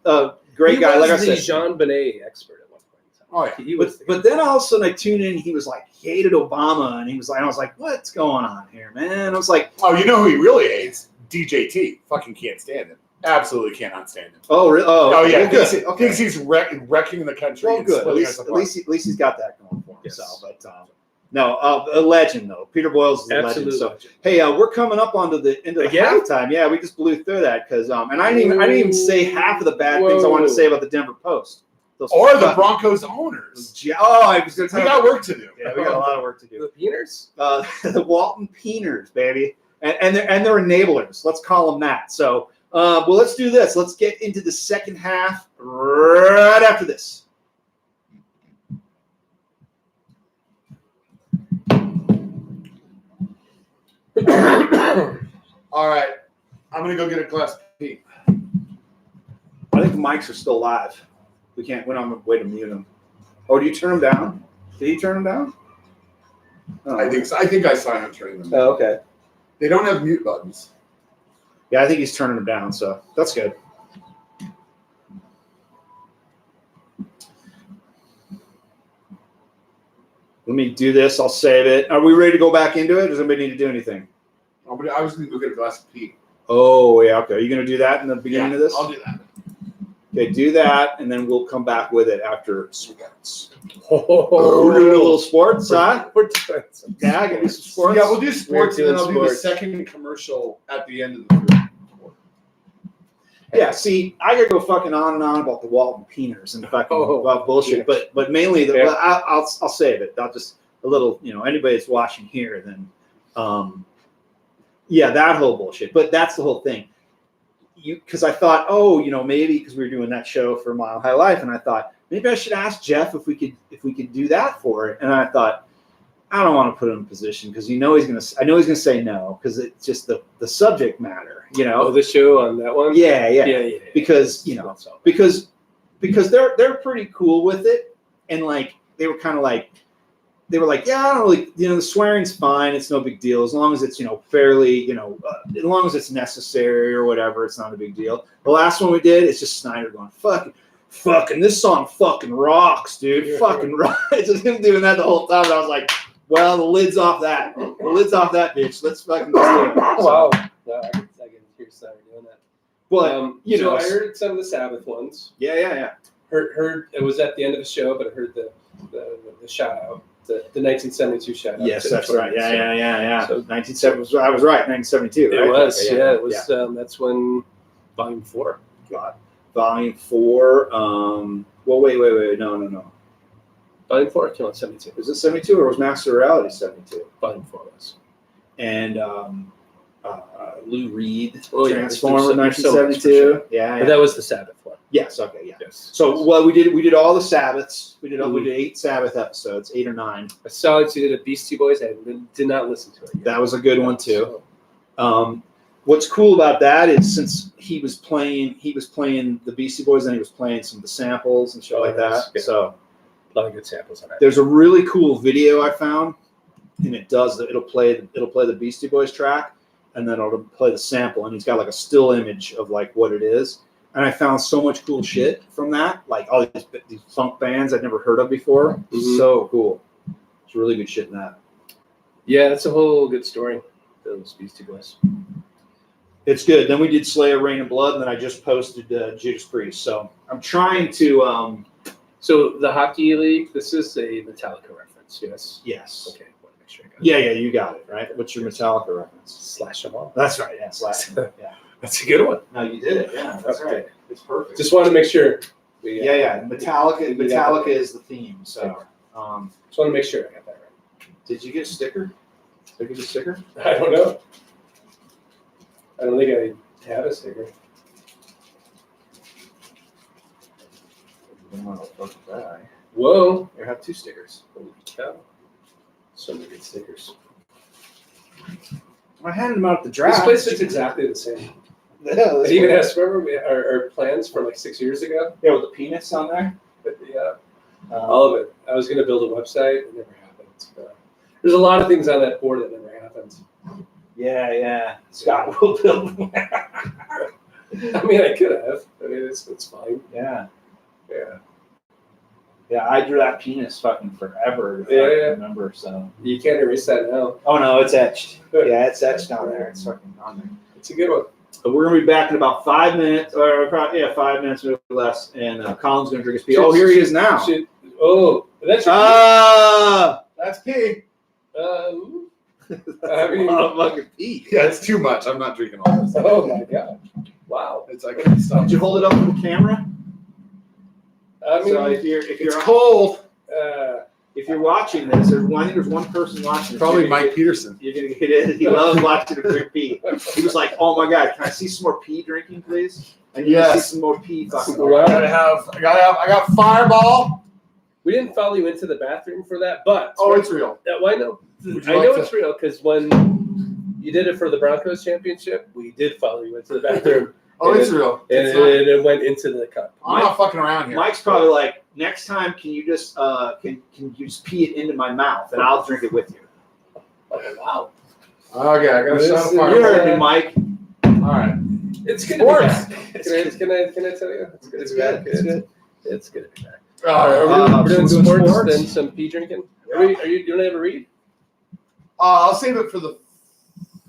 great He guy. was Like I the said, Jean Benet expert at one point in time. Oh yeah. He was. but then all of a sudden I tuned in. He was like hated Obama, and I was like, what's going on here, man? I was like, Oh, you know who he really hates? DJT. Fucking can't stand him. Absolutely cannot stand him. oh, really? Oh yeah. well, good. Thinks he's wrecking the country. Well, and good. At splitting us apart. least he's got that going for him. Yes. So, but no, a legend though. Peter Boyles is a Absolute legend. So, legend. hey, we're coming up onto the end of the Again? halftime. Yeah, we just blew through that because and I didn't even say half of the bad things I wanted to say about the Denver Post. Those Or the fucking- Broncos owners. I was going to We tell got you. work to do. Yeah, we got a lot of work to do. The Beaners? The Walton Peeners, baby, and they're enablers. Let's call them that. So, well, let's do this. Let's get into the second half right after this. All right. I'm gonna go get a glass of tea. I think the mics are still live. We can't. We're not going to wait to mute them. Oh, do you turn them down? Did he turn them down? Oh, I think so. I think I saw him turning them. Oh, okay. They don't have mute buttons. Yeah, I think he's turning them down. So that's good. Let me do this. I'll save it. Are we ready to go back into it? Does anybody need to do anything? Oh, but I was gonna go get a glass of tea. Oh, yeah. Okay. Are you going to do that in the beginning of this? I'll do that. Okay, do that, and then we'll come back with it after sports. Oh, We're doing a little sports, huh? We're doing some Yeah, I can do some sports. Yeah, we'll do sports, We're and then I'll doing do the sports. second commercial at the end of the third quarter. Yeah, see, I could go fucking on and on about the Walton Peeners and fucking about bullshit, yeah. but mainly Yeah. well, I'll save it. I'll just a little, anybody that's watching here, then, yeah, that whole bullshit. But that's the whole thing. Because I thought, maybe because we were doing that show for Mile High Life, and I thought maybe I should ask Jeff if we could do that for it. And I thought, I don't want to put him in a position because he's gonna say no because it's just the subject matter, Oh, the show on that one? Yeah. Because That's all. because they're pretty cool with it, and like they were kind of like they were like, yeah, I don't really, the swearing's fine, it's no big deal as long as it's fairly, as long as it's necessary or whatever, it's not a big deal. The last one we did, it's just Snyder going fucking this song fucking rocks, dude, Yeah. fucking rocks. It's just him doing that the whole time. And I was like, well, the lid's off that bitch. Let's fucking do it. Wow. No, I can hear Snyder doing that. But So I heard some of the Sabbath ones. yeah. Heard it was at the end of the show, but I heard the shout out, the 1972 shout out. Yes, to the that's right. Twins. Yeah. So- 1970. I was right. 1972. It right? was, Okay, yeah. It was. That's when Volume 4. God. Volume 4. Well, wait. No. Volume 4 came out in 72. Was it 72 or was Master of Reality 72? Volume 4 was. and Lou Reed, Oh, yeah, Transformer, there's so much for 1972. sure. Yeah, But that was the Sabbath one. yes, okay, yeah. Yes. So well, we did all the Sabbaths. We did 8 Sabbath episodes, 8 or 9. I saw that you did a Beastie Boys. I did not listen to it yet. That was a good one too. What's cool about that is since he was playing the Beastie Boys and he was playing some of the samples and shit Oh, like nice. that. Yeah. So A lot of good samples on that. there's a really cool video I found, and it'll play the Beastie Boys track, and then it'll play the sample, and he's got like a still image of like what it is. And I found so much cool shit from that, like all these funk bands I'd never heard of before. Mhm. So cool. It's really good shit in that. Yeah, that's a whole good story. Those Beastie Boys. It's good. Then we did Slayer, Rain and Blood, and then I just posted Judas Priest. So I'm trying to. So the Hockey League. This is a Metallica reference. Yes. Yes. Okay. Want to make sure I got it. Yeah, you got it right. What's your Metallica reference? Slash them all. That's right. Yeah, Slash. Yeah. That's a good one. No, you did it. Yeah, that's Okay. right. It's perfect. Just want to make sure. Yeah. Metallica is the theme. So, Just want to make sure I got that did you get a sticker? Did I get a sticker? right. I don't know. I don't think I have a sticker. Whoa. You have 2 stickers. Holy cow. So many good stickers. I handed them out at the This draft. place looks exactly the same. Yeah, I even asked, remember our plans from like 6 years ago? yeah, with the penis on there. Yeah, all of it. I was going to build a website. It never happened. There's a lot of things on that board that never happened. Yeah. Scott will build one. I mean, I could have. I mean, it's fine. Yeah. Yeah. I drew that penis fucking forever. If Yeah, I can yeah. remember. So. You can't erase that now. Oh no, it's etched. Yeah, it's etched on there. It's fucking on there. It's a good one. But we're gonna be back in about 5 minutes, or probably 5 minutes or less, and Colin's gonna drink his pee. Oh, here he is now. Shit. Oh, that's That's pee. I haven't even- fucking pee. Yeah, it's too much. I'm not drinking all this. Oh my god! Wow. It's I can't stop. Did you hold it up to the camera? I mean, So if It's you're cold. if you're watching this, I think there's one person watching this. Probably You're gonna Mike Peterson. You're gonna get it. He loves watching him drink pee. He was like, "Oh my god, can I see some more pee drinking, please?" And you Yes. see some more pee. Fucking. Wow. I got Fireball. we didn't follow you into the bathroom for that, but Oh, it's real. why no? Would you I like know to- it's real because when you did it for the Broncos championship, we did follow you into the bathroom, Oh, And it's real. and It's not- it went into the cup. I'm not fucking around here. Mike's probably like, next time, can you just can you just pee it into my mouth and I'll drink it with you. Oh, wow, Okay, I got a This shot of is- You Fireball. heard me, Mike. All right. it's good Sports. to be back. Can I tell you? It's good. It's to be good. back. It's good. It's good to be back. All right. We're doing so we're doing sports, sports? then some pee drinking. Are you doing have a read? I'll save it for the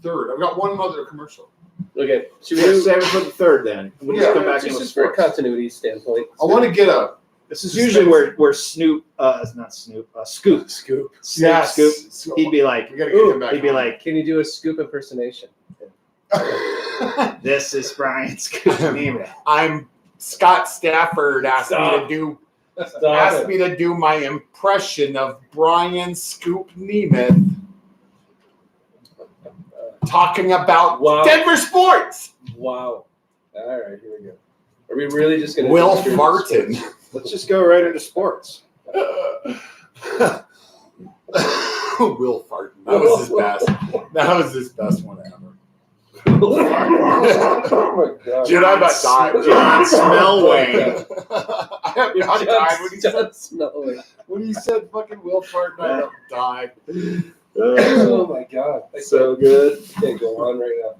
third. I've got one other commercial. Okay, should we We'll do? save it for the thd then. We'll just come back in with Just for a sports. continuity standpoint. I want to get a This is usually where Snoop, not Snoop, Scoop, Scoop. Scoop. He'd be like, We gotta get him back. he'd be on. like, Can you do a scoop impersonation? this is Brian Scoop. I'm Scott Stafford asked Stop. me to do my impression of Brian Scoop Nemeth talking about Wow. Denver sports. Wow. All right, here we go. Are we really just going to Will Martin. Let's just go right into sports. Will Farton. That was his best. That was his best one ever. Oh my god. Dude, I about died. John Smellway. I about died when he said, John Smellway. when he said fucking Will Farton. I about died. Oh my god. So good. Can't go on right now.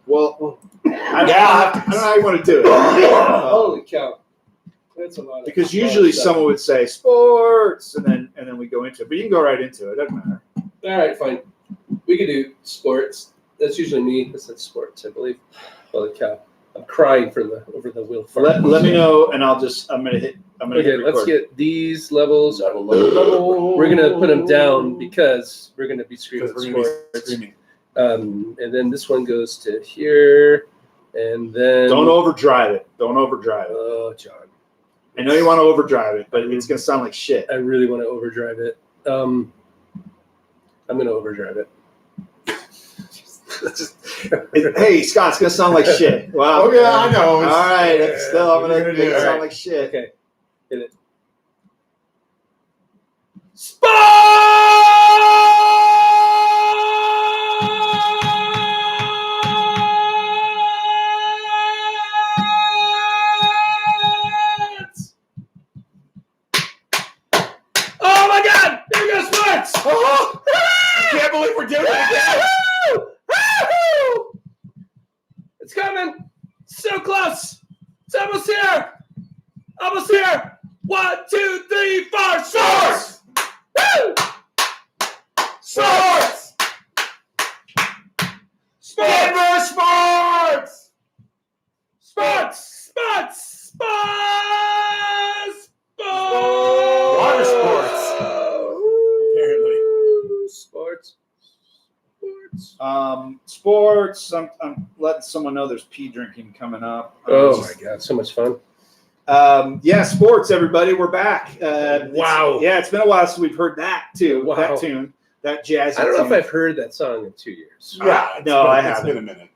Well, I don't know how you want to do it. Holy cow. That's a lot of Because usually someone would say sports, and then we go into it. But you can go right into it. Doesn't matter. All right, fine. We could do sports. That's usually me that said sports, I believe. Holy cow. I'm crying over the Will Farton. Let me know, and I'm gonna hit Okay, hit let's record. get these levels. We're going to put them down because we're going to be screaming Because we're going to be sports. screaming. And then this one goes to here. And then. Don't overdrive it. Don't overdrive it. Oh, John. I know you want to overdrive it, but it's gonna sound like shit. I really want to overdrive it. I'm going to overdrive it. Hey, Scott, it's gonna sound like shit. Wow. Oh yeah, I know. All right, it's still I'm What gonna are you make it gonna do? sound like shit. Okay. Hit it. Sports! Oh my God! Here goes sports! Oh, I can't believe we're doing it again. Woo! Woo! It's coming. So close. It's almost here. Almost here. 1, 2, 3, 4. Sports! Woo! Sports! Sports! Sports! Sports! Sports! Sports! Water sports. Apparently. Sports. Sports. Sports. I'm letting someone know there's pee drinking coming up. Oh my God, so much fun. Yeah, sports. Everybody, we're back. Wow. Yeah, it's been a while since we've heard that too. Wow. That tune, that jazzy. I don't know tune. if I've heard that song in 2 years. Yeah, No, I It's haven't. been a minute.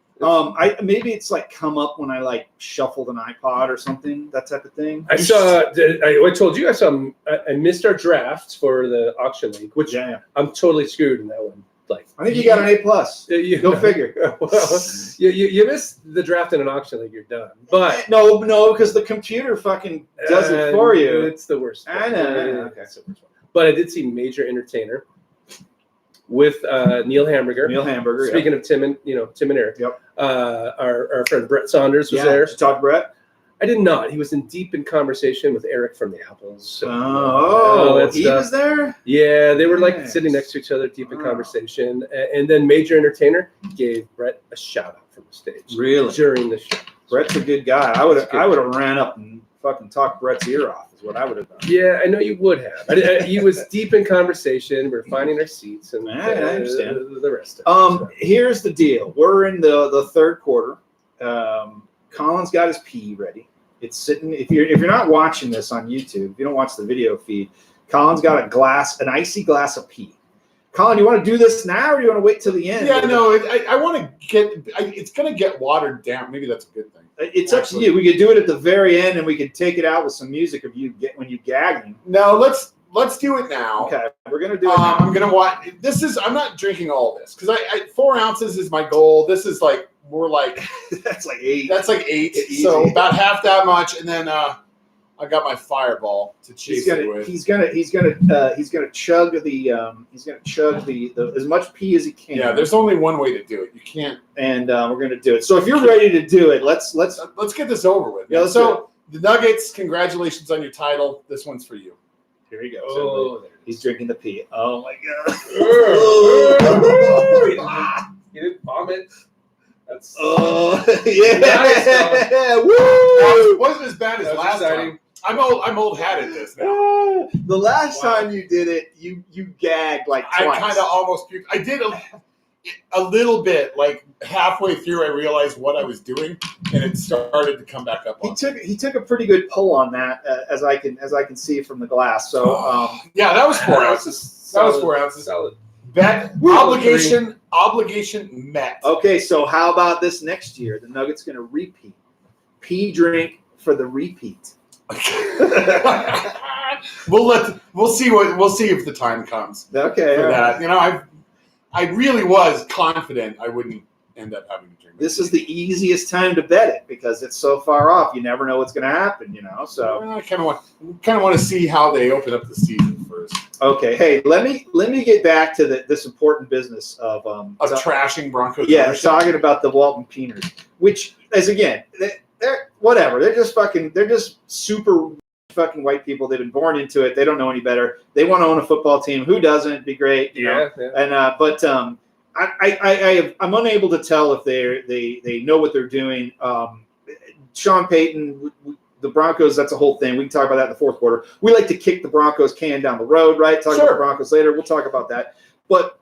Maybe it's like come up when I like shuffled an iPod or something, that type of thing. I saw. I told you I saw. I missed our draft for the auction league, which Yeah, I'm totally screwed in that one. Like, I think you got an A+. you Go figure. Well, you miss the draft in an auction league, you're done. But No, because the computer fucking does it for you. It's the worst. I know. Okay. It's the worst one. But I did see Major Entertainer with Neil Hamburger. Neil Hamburger. Speaking of Tim and Eric, Yep. Our friend Brett Saunders was yeah. there. Did you talk to Brett? I did not. He was deep in conversation with Eric from the Apples. So, Oh, he stuff. was there? Yeah, they were like Nice. sitting next to each other, deep in Wow. conversation. And then Major Entertainer gave Brett a shout out from the stage Really? during the show. Brett's a good guy. I would have ran up and fucking talked Brett's ear off is what I would have done. Yeah, I know you would have. He was deep in conversation. We're finding our seats, and I understand. the rest. Of it. Here's the deal. We're in the third quarter. Colin's got his pee ready. It's sitting. If you're not watching this on YouTube, if you don't watch the video feed, Colin's got an icy glass of pee. Colin, you want to do this now, or do you want to wait till the end? Yeah, no, I want to get. It's going to get watered down. Maybe that's a good thing. It's up to you. We could do it at the very end, and we could take it out with some music of you when you gagging. No, let's do it now. Okay, we're gonna do it. Now. I'm gonna watch. I'm not drinking all this because I 4 ounces is my goal. This is like more like That's like 8. that's like 8. Easy. So about half that much, and then I got my Fireball to chase it with. He's gonna chug the as much pee as he can. Yeah, there's only one way to do it. You can't. and we're gonna do it. So if you're ready to do it, let's Let's get this over with. Yeah, let's so the Nuggets, congratulations on your title. This one's for you. here he goes. Oh, there it He's is. drinking the pee. Oh my god. You didn't vomit. That's Oh yeah. Well, Woo! it wasn't as bad as That was last exciting. time. I'm old hat at this now. The last Wow. time you did it, you gagged like I twice. kind of almost puked. I did a little bit. Like halfway through, I realized what I was doing, and it started to come back up. He took a pretty good pull on that, as I can see from the glass. So Yeah, that was 4 ounces. That was Solid. 4 ounces. Solid. Bet obligation met. okay, so how about this next year? The Nuggets going to repeat. Pee drink for the repeat. We'll see if the time comes Okay. for all right. that. You know, I really was confident I wouldn't end up having to drink. This is the easiest time to bet it because it's so far off. You never know what's going to happen, So I kind of want to see how they open up the season first. okay, hey, let me get back to this important business of Trashing Broncos. yeah, ownership. talking about the Walton Peeners, which is again, they're whatever. They're just super fucking white people. They've been born into it. They don't know any better. They want to own a football team. Who doesn't? It'd be great. You know? Yeah. And I'm unable to tell if they know what they're doing. Sean Payton, the Broncos, that's a whole thing. We can talk about that in the fourth quarter. We like to kick the Broncos can down the road, right? Talk about the Broncos later. We'll talk about that. But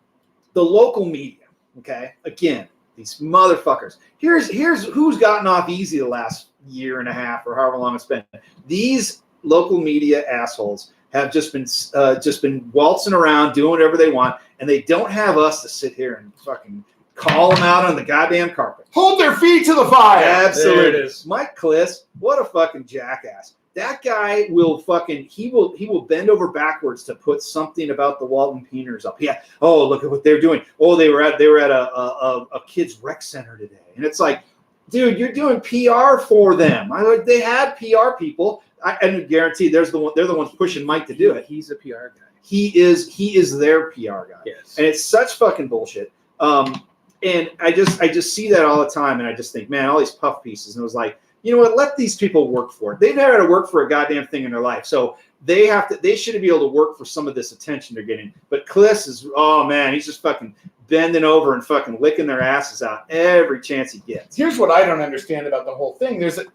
the local media, okay, again, these motherfuckers. Here's who's gotten off easy the last year and a half or however long it's been. These local media assholes have just been waltzing around doing whatever they want, and they don't have us to sit here and fucking call them out on the goddamn carpet. Hold their feet to the fire. Absolutely. There it is. Mike Kliss, what a fucking jackass. That guy will fucking he will bend over backwards to put something about the Walton Peeners up. Yeah. Oh, look at what they're doing. Oh, they were at a kids rec center today. And it's like, dude, you're doing PR for them. They had PR people. I guarantee they're the ones pushing Mike to do it. He's a PR guy. He is their PR guy. Yes. And it's such fucking bullshit. And I just see that all the time, and I just think, man, all these puff pieces. And it was like, you know what? Let these people work for it. They've never had to work for a goddamn thing in their life, so they shouldn't be able to work for some of this attention they're getting. But Kliss is, oh man, he's just fucking bending over and fucking licking their asses out every chance he gets. Here's what I don't understand about the whole thing. There's a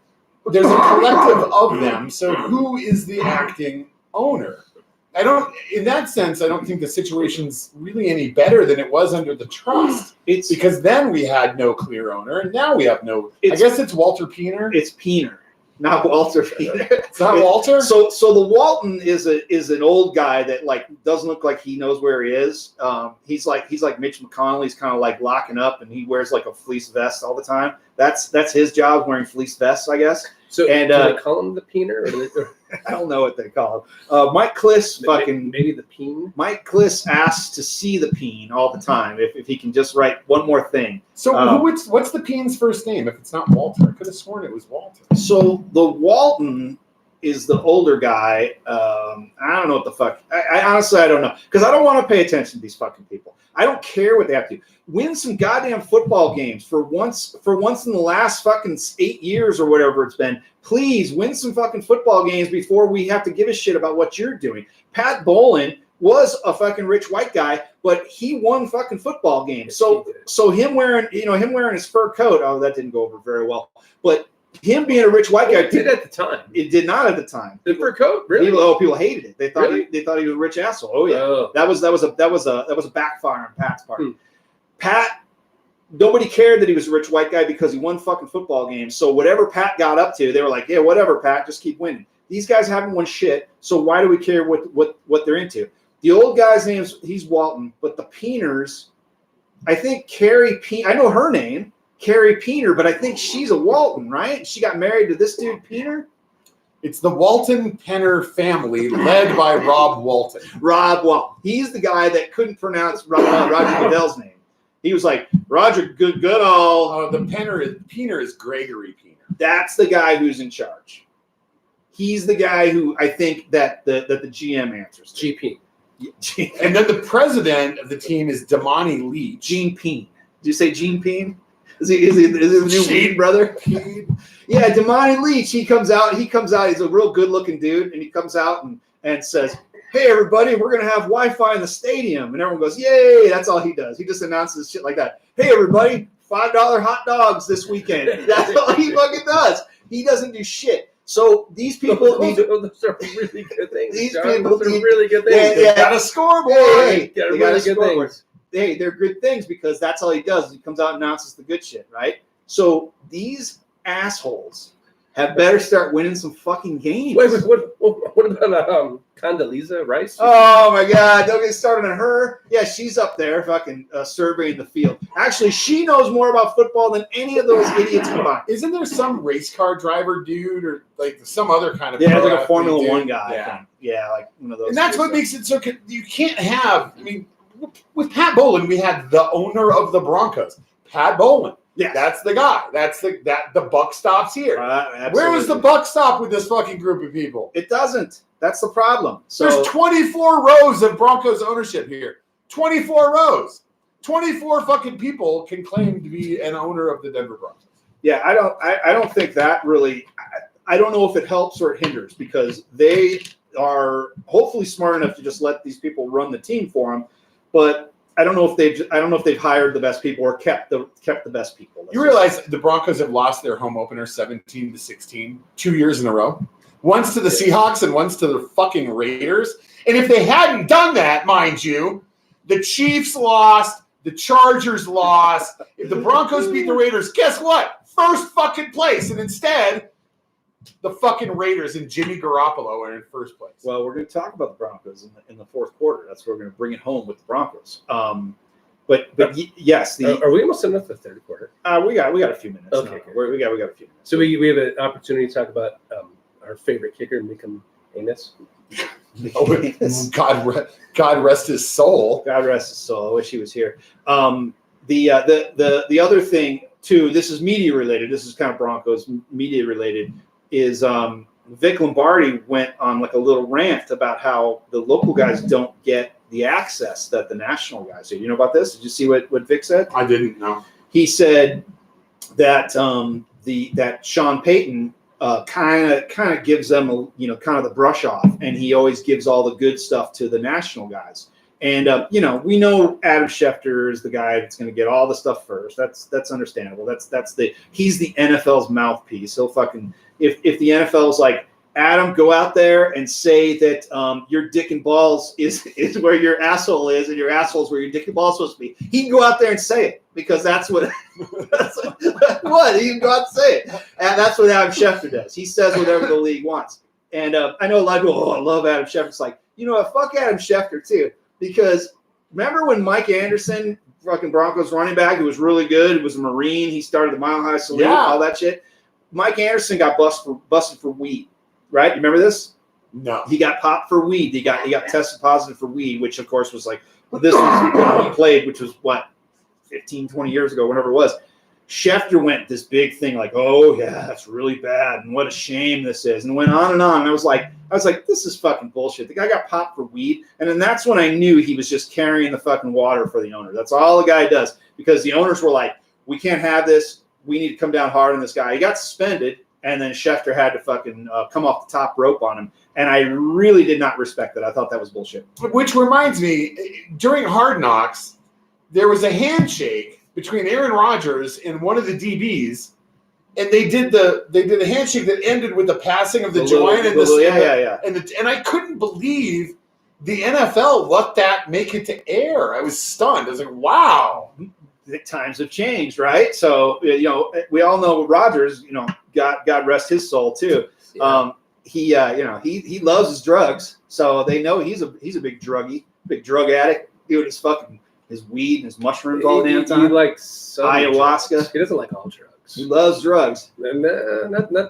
collective of them. So who is the acting owner? In that sense, I don't think the situation's really any better than it was under the trust. It's Because then we had no clear owner, and now we have no. I guess it's Walter Peener. it's Peener, not Walter Peener. It's not Walter. So the Walton is an old guy that like doesn't look like he knows where he is. He's like Mitch McConnell. He's kind of like locking up, and he wears like a fleece vest all the time. That's his job, wearing fleece vests, I guess. So And, do they call him the Peener? Or I don't know what they call him. Mike Kliss fucking maybe the Peen? Mike Kliss asks to see the Peen all the time if he can just write one more thing. So what's the Peen's first name? If it's not Walter, I could have sworn it was Walter. So the Walton is the older guy. I don't know what the fuck. I honestly, I don't know, because I don't want to pay attention to these fucking people. I don't care what they have to do. Win some goddamn football games for once in the last fucking 8 years or whatever it's been. Please win some fucking football games before we have to give a shit about what you're doing. Pat Bowlen was a fucking rich white guy, but he won fucking football games. So him wearing his fur coat. Oh, that didn't go over very well. But him being a rich white guy It did at the time. It did not at the time. The fur coat, really? People hated it. They thought he was a rich asshole. Oh yeah, Oh. that was a backfire on Pat's part. Pat, nobody cared that he was a rich white guy because he won fucking football games. So whatever Pat got up to, they were like, yeah, whatever, Pat, just keep winning. These guys haven't won shit, so why do we care what they're into? The old guy's he's Walton, but the Peeners, I think Carrie Peen, I know her name, Carrie Peener, but I think she's a Walton, right? She got married to this dude Peener. It's the Walton Penner family, led by Rob Walton. Rob Walton. He's the guy that couldn't pronounce Roger Goodell's name. He was like, Roger Goodall. The Peener is Gregory Peener. That's the guy who's in charge. He's the guy who I think that the GM answers to. GP. And then the president of the team is Damani Leach. Gene Peen. Did you say Gene Peen? Is he the new Weed brother? Yeah, Damani Leach. He comes out. He's a real good-looking dude, and he comes out and says, "Hey, everybody, we're gonna have Wi-Fi in the stadium," and everyone goes, "Yay!" That's all he does. He just announces shit like that. Hey, everybody, $5 hot dogs this weekend. That's all he fucking does. He doesn't do shit. So these people need to. Those are really good things. These John. people Those are need- really good things. Yeah. Got a scoreboard. Hey, Got they really got a good scoreboard. things. Hey, they're good things because that's all he does. He comes out and announces the good shit, right? So these assholes have better start winning some fucking games. Wait, what about Condoleezza Rice? Oh my God! Don't get started on her. Yeah, she's up there, fucking surveying the field. Actually, she knows more about football than any of those idiots combined. Isn't there some race car driver dude or like some other kind of Yeah, pro like a athlete Formula dude? One guy. Yeah. I think. Yeah, like one of those. And that's what dudes. makes it so you can't have. I mean, with Pat Bowlen, we had the owner of the Broncos, Pat Bowlen. Yeah, That's the guy. The buck stops here. Where was the absolutely. buck stop with this fucking group of people? It doesn't. That's the problem. So There's 24 rows of Broncos ownership here. 24 rows. 24 fucking people can claim to be an owner of the Denver Broncos. yeah, I don't think that really. I don't know if it helps or it hinders because they are hopefully smart enough to just let these people run the team for them, but I don't know if they've hired the best people or kept the best people. You realize the Broncos have lost their home opener 17-16 2 years in a row? Once to the Seahawks and once to the fucking Raiders. And if they hadn't done that, mind you, the Chiefs lost, the Chargers lost. If the Broncos beat the Raiders, guess what? First fucking place. And instead, the fucking Raiders and Jimmy Garoppolo are in first place. Well, we're going to talk about the Broncos in the fourth quarter. That's where we're going to bring it home with the Broncos. Yes, Are we almost done with the third quarter? we got a few minutes. Okay, No, good. we got a few minutes. So we have an opportunity to talk about our favorite kicker, Mikem Amos. God rest his soul. God rest his soul. I wish he was here. The other thing too. This is media related. This is kind of Broncos media related. Is Vic Lombardi went on like a little rant about how the local guys don't get the access that the national guys do. You know about this? Did you see what Vic said? I didn't know. He said that that Sean Payton kind of gives them kind of the brush off, and he always gives all the good stuff to the national guys. And we know Adam Schefter is the guy that's going to get all the stuff first. That's understandable. He's the NFL's mouthpiece. He'll fucking if the NFL's like, Adam, go out there and say that your dick and balls is where your asshole is, and your asshole is where your dick and balls is supposed to be. He can go out there and say it because that's what he can go out and say it, and that's what Adam Schefter does. He says whatever the league wants. And I know a lot of people, I love Adam Schefter. It's like, fuck Adam Schefter too, because remember when Mike Anderson, fucking Broncos running back, who was really good, was a Marine, he started the Mile High Salute, all that shit. Mike Anderson got busted for weed. Right? You remember this? No. He got popped for weed. He got tested positive for weed, which of course was like, this was he played, which was what, 15, 20 years ago, whenever it was. Schefter went this big thing like, oh yeah, that's really bad, and what a shame this is, and went on and on. And I was like, this is fucking bullshit. The guy got popped for weed, and then that's when I knew he was just carrying the fucking water for the owner. That's all the guy does, because the owners were like, we can't have this. We need to come down hard on this guy. He got suspended. And then Schefter had to fucking come off the top rope on him. And I really did not respect that. I thought that was bullshit. Which reminds me, during Hard Knocks, there was a handshake between Aaron Rodgers and one of the DBs, and they did a handshake that ended with the passing of the joint and I couldn't believe the NFL let that make it to air. I was stunned. I was like, wow. The times have changed, right? So we all know Rodgers. God rest his soul too. Yeah. He loves his drugs, so they know he's a big druggie, big drug addict. Doing his weed and his mushrooms all the damn time. He likes some ayahuasca. Drugs. He doesn't like all drugs. He loves drugs. Not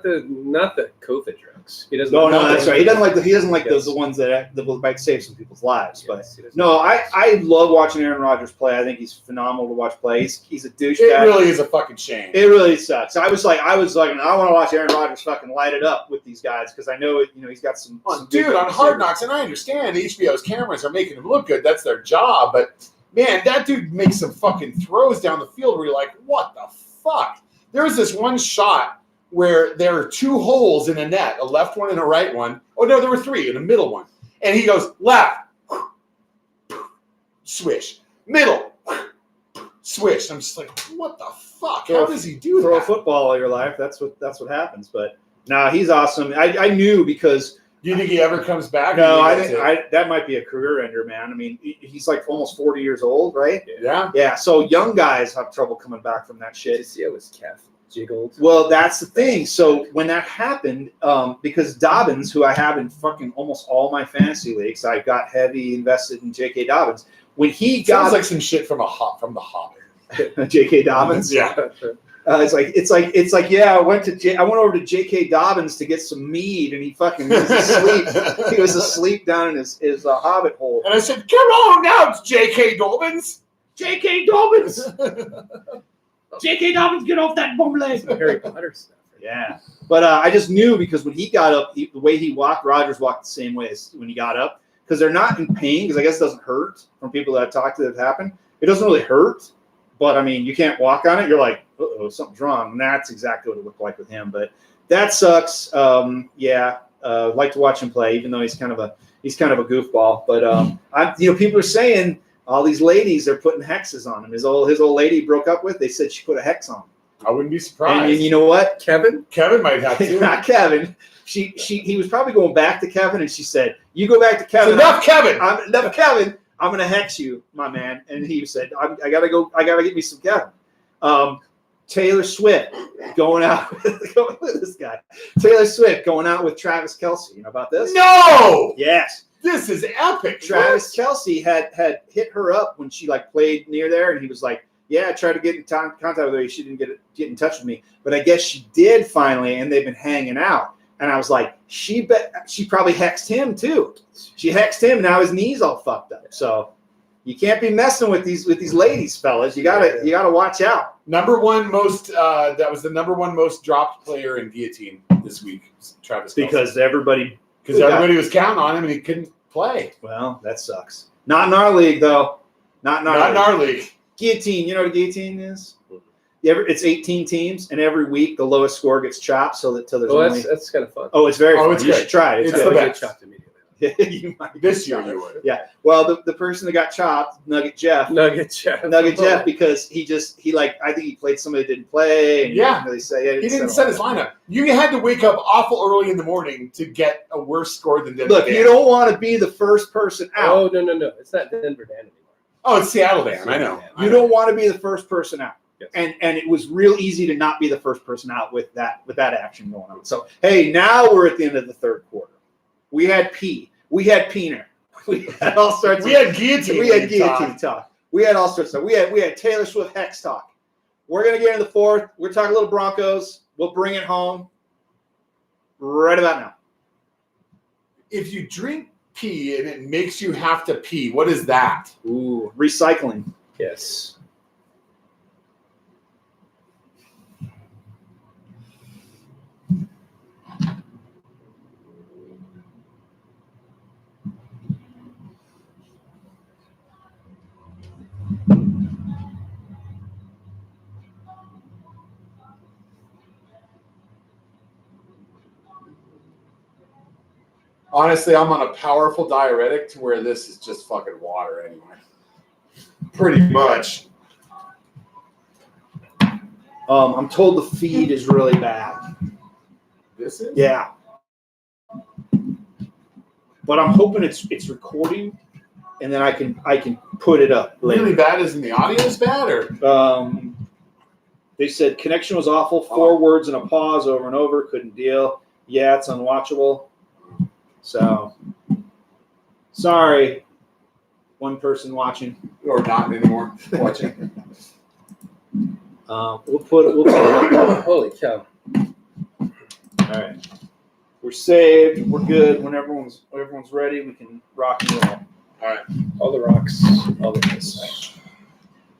the COVID drugs. He doesn't. No, that's right. He doesn't like Yes. the ones that might save some people's lives. But Yes, he doesn't. no, I love watching Aaron Rodgers play. I think he's phenomenal to watch play. He's a douchebag. It really is a fucking shame. It really sucks. I was like, I want to watch Aaron Rodgers fucking light it up with these guys because I know he's got some. Dude, on Hard Knocks, and I understand HBO's cameras are making him look good. That's their job. But man, that dude makes some fucking throws down the field where you're like, what the fuck? There was this one shot where there are two holes in a net, a left one and a right one. Oh, no, there were three in the middle one. And he goes, left, swish, middle, swish. I'm just like, what the fuck? How does he do throw a that? football all your life? That's what happens. But no, he's awesome. I knew because. Do you think he ever comes back? No, I think that might be a career ender, man. I mean, he's like almost 40 years old, right? Yeah. Yeah. So young guys have trouble coming back from that Did you shit. see how his calf jiggled? Well, that's the thing. So when that happened, because Dobbins, who I have in fucking almost all my fantasy leagues, I got heavy invested in J.K. Dobbins. When he got Sounds like some shit from The Hobbit. J.K. Dobbins, Yeah. it's like yeah. I went over to J.K. Dobbins to get some mead, and he fucking was asleep. He was asleep down in his hobbit hole. And I said, come on now, it's J.K. Dobbins. J.K. Dobbins. J.K. Dobbins, get off that bum leg. Harry Potter stuff. Yeah, but I just knew because when he got up, the way he walked, Rodgers walked the same way as when he got up because they're not in pain because I guess it doesn't hurt from people that I've talked to that have happened. It doesn't really hurt, but I mean, you can't walk on it. You're like, uh-oh, something's wrong. And that's exactly what it looked like with him. But that sucks. Like to watch him play, even though he's kind of a goofball. But people are saying all these ladies are putting hexes on him. His old lady he broke up with, they said she put a hex on him. I wouldn't be surprised. And you know what? Kevin? Kevin might have to. Not Kevin. He was probably going back to Kevin, and she said, "You go back to Kevin. Enough, Kevin. Enough, Kevin. I'm gonna hex you, my man." And he said, "I gotta go. I gotta get me some Kevin." Taylor Swift going out with this guy. Taylor Swift going out with Travis Kelce. You know about this? No, Yes. this is epic. Travis Kelce had hit her up when she like played near there, and he was like, "Yeah, I tried to get in contact with her. She didn't get in touch with me, but I guess she did finally, and they've been hanging out." And I was like, she probably hexed him too. She hexed him. Now his knee's all fucked up. So you can't be messing with these ladies, fellas. You gotta watch out. Number one most that was the number one most dropped player in guillotine this week, Travis Kelce. Because everybody was counting on him and he couldn't play. Well, that sucks. Not in our league though. Not in our league. Guillotine. You know what a guillotine is? It's 18 teams, and every week the lowest score gets chopped, so that till there's only. That's kind of fun. Oh, it's very fun. It's You good. should try it. It's good. the I best. get chopped immediately. You might This get year chopped. you would. Yeah. Well, the person that got chopped, Nugget Jeff, Nugget Jeff. because he I think he played somebody that didn't play. And Yeah. He didn't say He didn't set his lineup. You had to wake up awful early in the morning to get a worse score than Denver. Look, Dan. you don't want to be the first person out. Oh no! It's not Denver Dan anymore. Oh, it's Seattle Dan. I know. You don't want to be the first person out. Yes. And it was real easy to not be the first person out with that action going on. So hey, now we're at the end of the third quarter. We had we had Peener. We had all sorts. We had guillotine. We had guillotine talk. We had all sorts of. We had Taylor Swift hex talk. We're gonna get into the fourth. We're talking a little Broncos. We'll bring it home right about now. If you drink pee and it makes you have to pee, what is that? Ooh, recycling. Yes. Honestly, I'm on a powerful diuretic to where this is just fucking water anyway. Pretty much. I'm told the feed is really bad. This is? Yeah. But I'm hoping it's recording, and then I can put it up later. Really bad as in the audio is bad, or They said connection was awful. 4 words and a pause over and over. Couldn't deal. Yeah, it's unwatchable. So sorry, one person watching. or not anymore watching. We'll put it up. Holy cow! All right. We're saved. We're good. When everyone's ready, we can rock and roll. All right. All the rocks, all the this.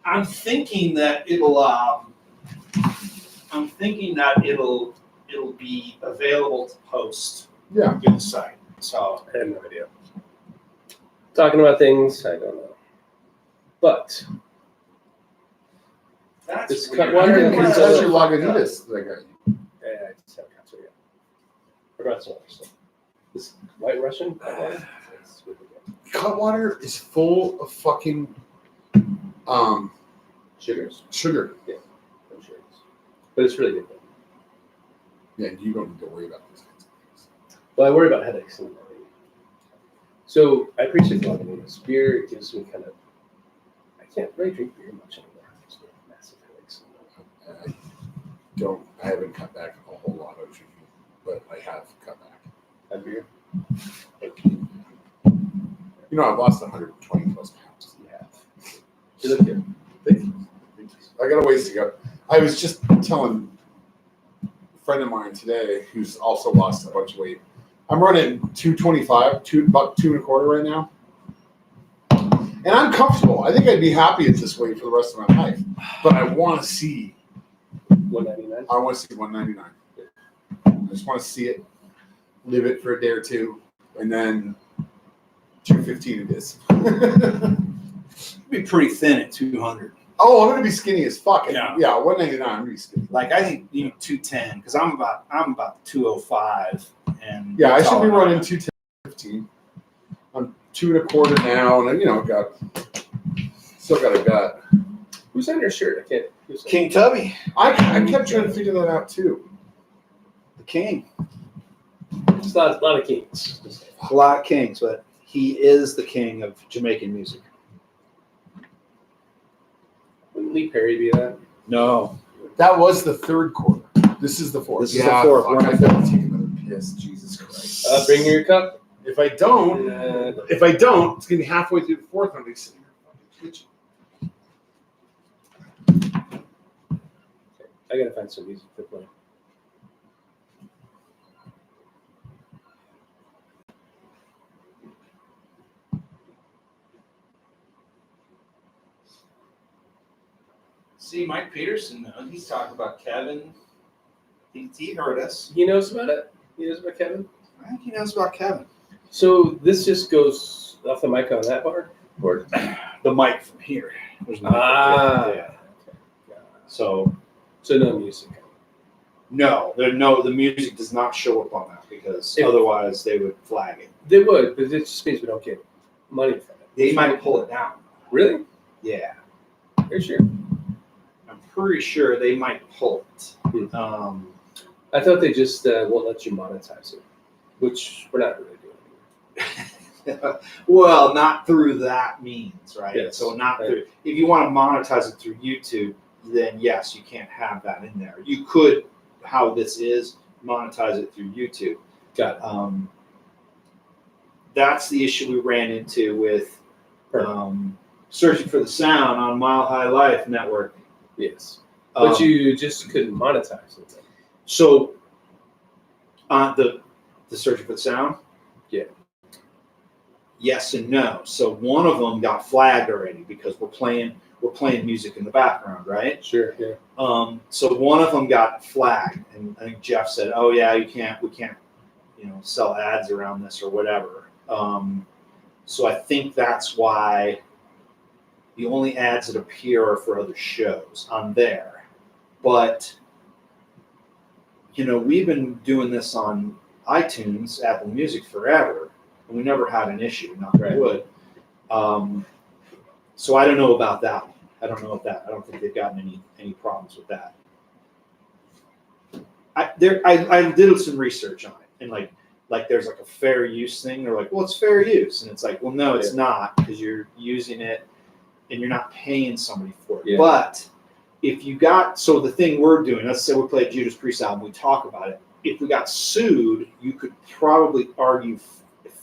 I'm thinking that it'll be available to post Yeah. to the site. So I have no idea. Talking about things I don't know, but that's It's weird. cut Why water didn't and you it's touch a- your Lagunitas? Like, yeah, I just haven't got to it yet. Forgot some other stuff. This White Russian. It's really good. Cutwater is full of fucking Sugars. sugar. I'm sure it is. But it's really good. Yeah, you don't need to worry about those kinds of things. Well, I worry about headaches. And so I appreciate the Lagunitas. Beer gives me kind of. I can't really drink beer much anymore. It's massive headaches. I haven't cut back a whole lot of drinking, but I have cut back. That beer. You know, I've lost 120 plus pounds. Yeah. You look good. Thank you. I got a ways to go. I was just telling a friend of mine today who's also lost a bunch of weight. I'm running 225, about 2.25 right now. And I'm comfortable. I think I'd be happy at this weight for the rest of my life. But I want to see, 199. I want to see 199. I just want to see it, live it for a day or two, and then 215 it is. Be pretty thin at 200. Oh, I'm going to be skinny as fuck. Yeah. Yeah, 199, I'm going to be skinny. Like I think you need 210 because I'm about 205 and Yeah, I that's should all be I'm running at. 210, 15. I'm 2.25 now, and still got a gut. Who's on your shirt? I can't. Who's King Tubby, I kept trying to figure that out too. the king. It's a lot of kings. A lot of kings, but he is the king of Jamaican music. Wouldn't Lee Perry be that? No, That was the third quarter. This is the fourth. This is the fourth. Fuck, I gotta take another piss. Jesus Christ. Bring your cup. If I don't, it's gonna be halfway through the fourth. I'm gonna be sitting here in the fucking kitchen. I gotta find some music to play. See, Mike Peterson knows. He's talking about Kevin. He heard us. He knows about it. He knows about Kevin. I think he knows about Kevin. So this just goes off the mic on that bar? Or The mic from here. There's no yeah. So So no music. the music does not show up on that because If- otherwise they would flag it. They would, but it just means we don't get money from it. They might pull it down. Really? Yeah, Are you sure? I'm pretty sure they might pull it. I thought they just won't let you monetize it, which we're not really doing. Well, not through that means, right? Yes, So not right. through. If you want to monetize it through YouTube, then yes, you can't have that in there. You could, how this is, monetize it through YouTube. Got it. That's the issue we ran into with searching for the sound on Mile High Life Network. Yes. But Um, you just couldn't monetize it. So, the searching for the sound. Yeah. Yes and no. So one of them got flagged already because we're playing music in the background, right? Sure. Yeah. So one of them got flagged, and I think Jeff said, "Oh yeah, we can't, sell ads around this or whatever." So I think that's why the only ads that appear are for other shows on there. But we've been doing this on iTunes, Apple Music forever, and we never had an issue. Knock on wood. So I don't know about that one. I don't think they've gotten any problems with that. I did some research on it, and like there's like a fair use thing. They're like, well, it's fair use, and it's like, well, no, it's not, because you're using it and you're not paying somebody for it. Yeah. But if you got, so the thing we're doing, let's say we play a Judas Priest album, we talk about it. If we got sued, you could probably argue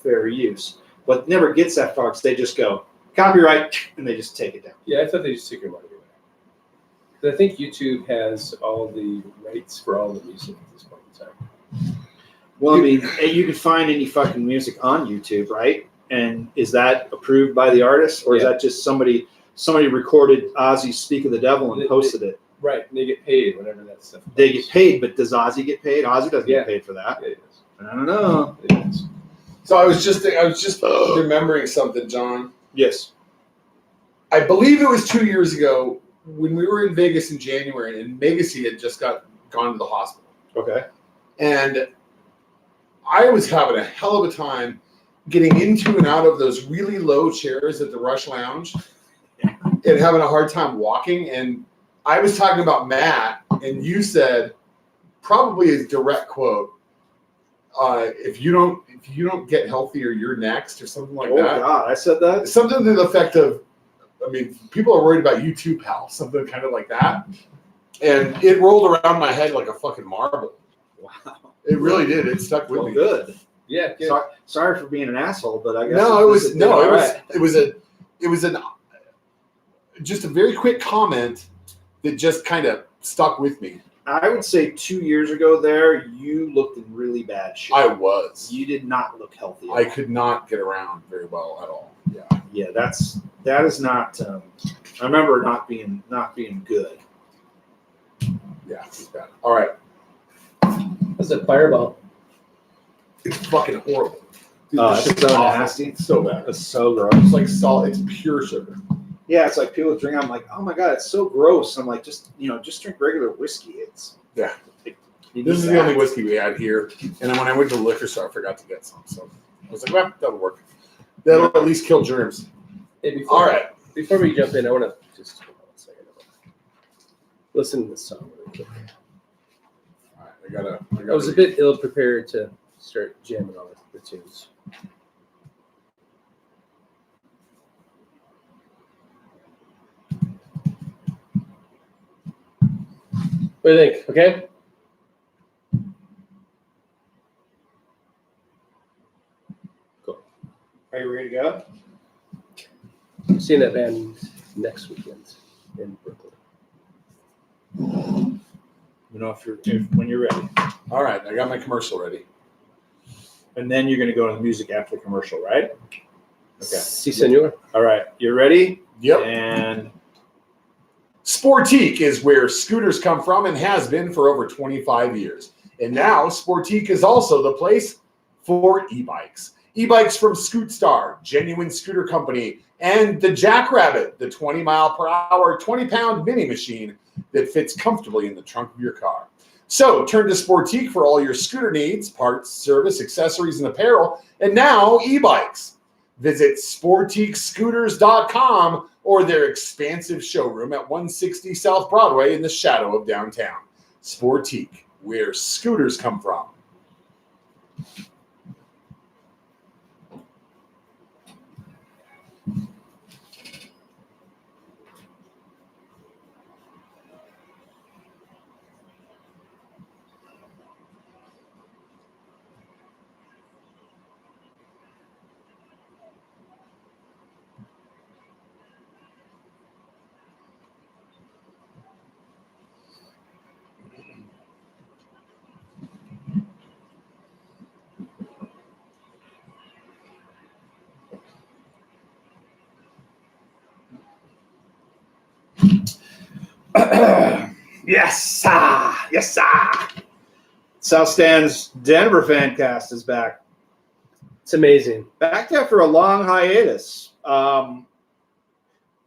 fair use, but it never gets that far because they just go copyright and they just take it down. Yeah, I thought they just took your money away. 'Cause I think YouTube has all the rights for all the music at this point in time. Well, I mean, you can find any fucking music on YouTube, right? And is that approved by the artist, or is Yeah. that just somebody recorded Ozzy "Speak of the Devil" and posted it? Right, and they get paid, whatever that stuff. They get paid, but does Ozzy get paid? Ozzy doesn't Yeah. get paid for that. Yeah, it is. I don't know. It is. So I was just remembering something, John. Yes. I believe it was 2 years ago when we were in Vegas in January, and Megacy had just gone to the hospital. Okay. And I was having a hell of a time getting into and out of those really low chairs at the Rush Lounge and having a hard time walking. And I was talking about Matt, and you said, probably a direct quote, if you don't get healthier, you're next, or something like that. God, I said that. Something to the effect of, I mean, people are worried about you too, pal. Something kind of like that. And it rolled around my head like a fucking marble. Wow. It really did. It stuck with Well, me. good. Yeah, good. Sorry for being an asshole, but I guess No, it was right. just a very quick comment that just kind of stuck with me. I would say 2 years ago there, you looked in really bad shape. I was. You did not look healthy. I could not get around very well at all. Yeah. Yeah, that is not. I remember not being good. Yeah, it's bad. All right. That's a fireball. It's fucking horrible. Dude, Oh, this it's shit's so awful. nasty. It's so bad. It's so gross. It's like salt. It's pure sugar. Yeah, it's like people drink. I'm like, oh my god, it's so gross. I'm like, just drink regular whiskey. It's Yeah. you This need is the that. only whiskey we had here. And then when I went to the liquor store, I forgot to get some. So I was like, well, that'll work. That'll at least kill germs. Hey, before, All right. Before we jump in, I want to just hold on a second. Listen to this song really quick. All right. I gotta I was a bit ill prepared to start jamming on the tunes. What do you think? Okay. Are you ready to go? I'm seeing that band next weekend in Brooklyn. You know, when you're ready. All right, I got my commercial ready. And then you're going to go to the music after the commercial, right? Okay. Si, senor. All right. You're ready? Yep. And Sportique is where scooters come from and has been for over 25 years. And now Sportique is also the place for e-bikes. E-bikes from Scootstar, genuine scooter company, and the Jackrabbit, the 20-mile-per-hour, 20-pound mini machine that fits comfortably in the trunk of your car. So turn to Sportique for all your scooter needs, parts, service, accessories, and apparel, and now e-bikes. Visit SportiqueScooters.com or their expansive showroom at 160 South Broadway in the shadow of downtown. Sportique, where scooters come from. yes, sir. Yes, sir. South Stand's Denver Fancast is back. It's amazing. Back after a long hiatus.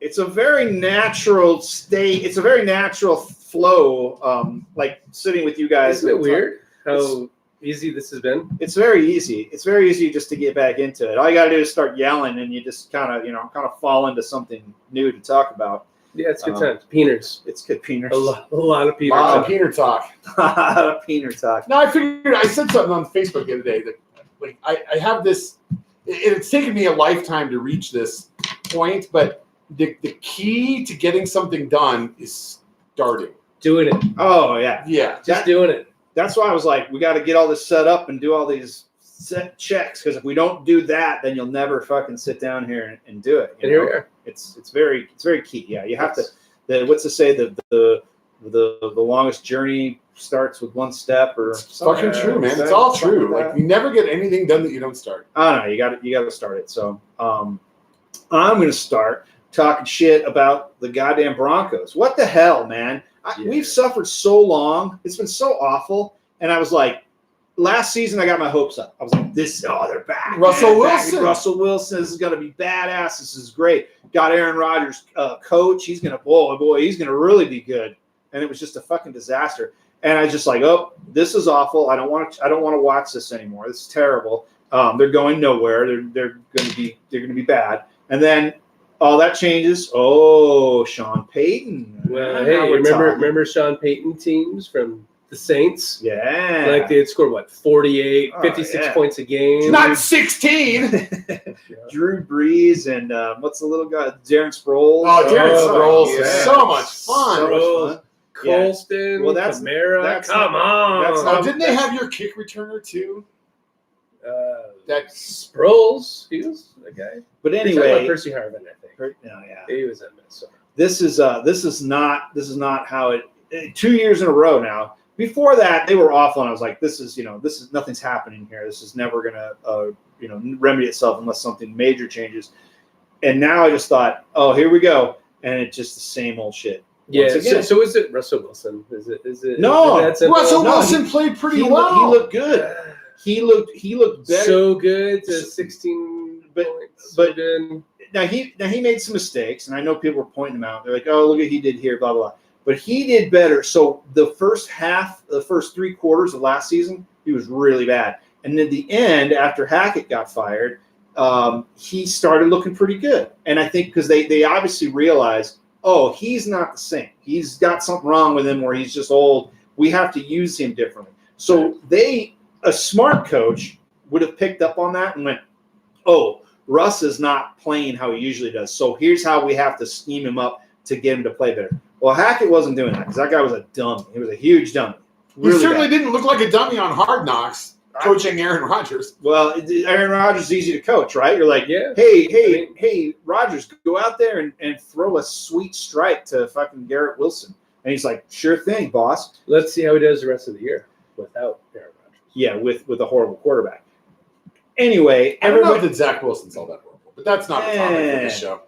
It's a very natural state. It's a very natural flow, like sitting with you guys. Isn't it weird how easy this has been? It's very easy. It's very easy just to get back into it. All you got to do is start yelling, and you just kind of fall into something new to talk about. Yeah, it's good times. Peeners. It's good peeners. A lot of peeners. A lot of peener talk. A lot of peener talk. No, I figured I said something on Facebook the other day that like I have this. It's taken me a lifetime to reach this point, but the key to getting something done is starting. Doing it. Oh yeah, Yeah. Just doing it. That's why I was like, we got to get all this set up and do all these set checks, because if we don't do that, then you'll never fucking sit down here and do it. And here we are. It's very key. Yeah, you have to. What's to say the longest journey starts with one step, or It's fucking true, man. It's all true. Like you never get anything done that you don't start. I don't know. You got to start it. So I'm going to start talking shit about the goddamn Broncos. What the hell, man? We've suffered so long. It's been so awful. And I was like, last season I got my hopes up. I was like, they're back. Russell man, Wilson. Back. Russell Wilson. This is going to be badass. This is great. Got Aaron Rodgers coach. He's going to, he's going to really be good. And it was just a fucking disaster. And I was just like, oh, this is awful. I don't want to watch this anymore. This is terrible. They're going nowhere. They're going to be bad. And then all that changes. Oh, Sean Payton. Well, hey, remember Sean Payton teams from the Saints? Yeah. Like they had scored 48, 56 points a game. Not 16. Drew Brees and what's the little guy? Darren Sproles. Oh, Darren Sproles is yeah. so much fun. So much fun. Colston, Well, that's- Kamara. that's Come not- on. that's Oh, didn't they have your kick returner too? That's Sproles. He was a guy. But You're talking about anyway, Percy Harvin, I think. He was at Minnesota. This is not how it. 2 years in a row now. Before that, they were awful, and I was like, this is nothing's happening here. This is never gonna remedy itself unless something major changes. And now I just thought, oh, here we go, and it's just the same old shit. Yeah. Once again. So is it Russell Wilson? Is it? No. Is it that simple? Russell No, Wilson played pretty He well. looked good. He looked better. So good to 16 points. but- Good. Now he made some mistakes, and I know people were pointing them out. They're like, "Oh, look what he did here," blah blah blah. But he did better. So the first 3 quarters of last season, he was really bad, and then the end, after Hackett got fired, he started looking pretty good. And I think because they obviously realized, oh, he's not the same. He's got something wrong with him, where he's just old. We have to use him differently. So a smart coach would have picked up on that and went, oh, Russ is not playing how he usually does. So here's how we have to scheme him up to get him to play better. Well, Hackett wasn't doing that because that guy was a dummy. He was a huge dummy. He certainly didn't look like a dummy on Hard Knocks coaching Aaron Rodgers. Well, Aaron Rodgers is easy to coach, right? You're like, Yeah. hey, Rodgers, go out there and throw a sweet strike to fucking Garrett Wilson. And he's like, sure thing, boss. Let's see how he does the rest of the year without Aaron Rodgers. Yeah, with a horrible quarterback. Anyway, I don't know everybody. that Zach Wilson's all that horrible, but that's not the topic of the show.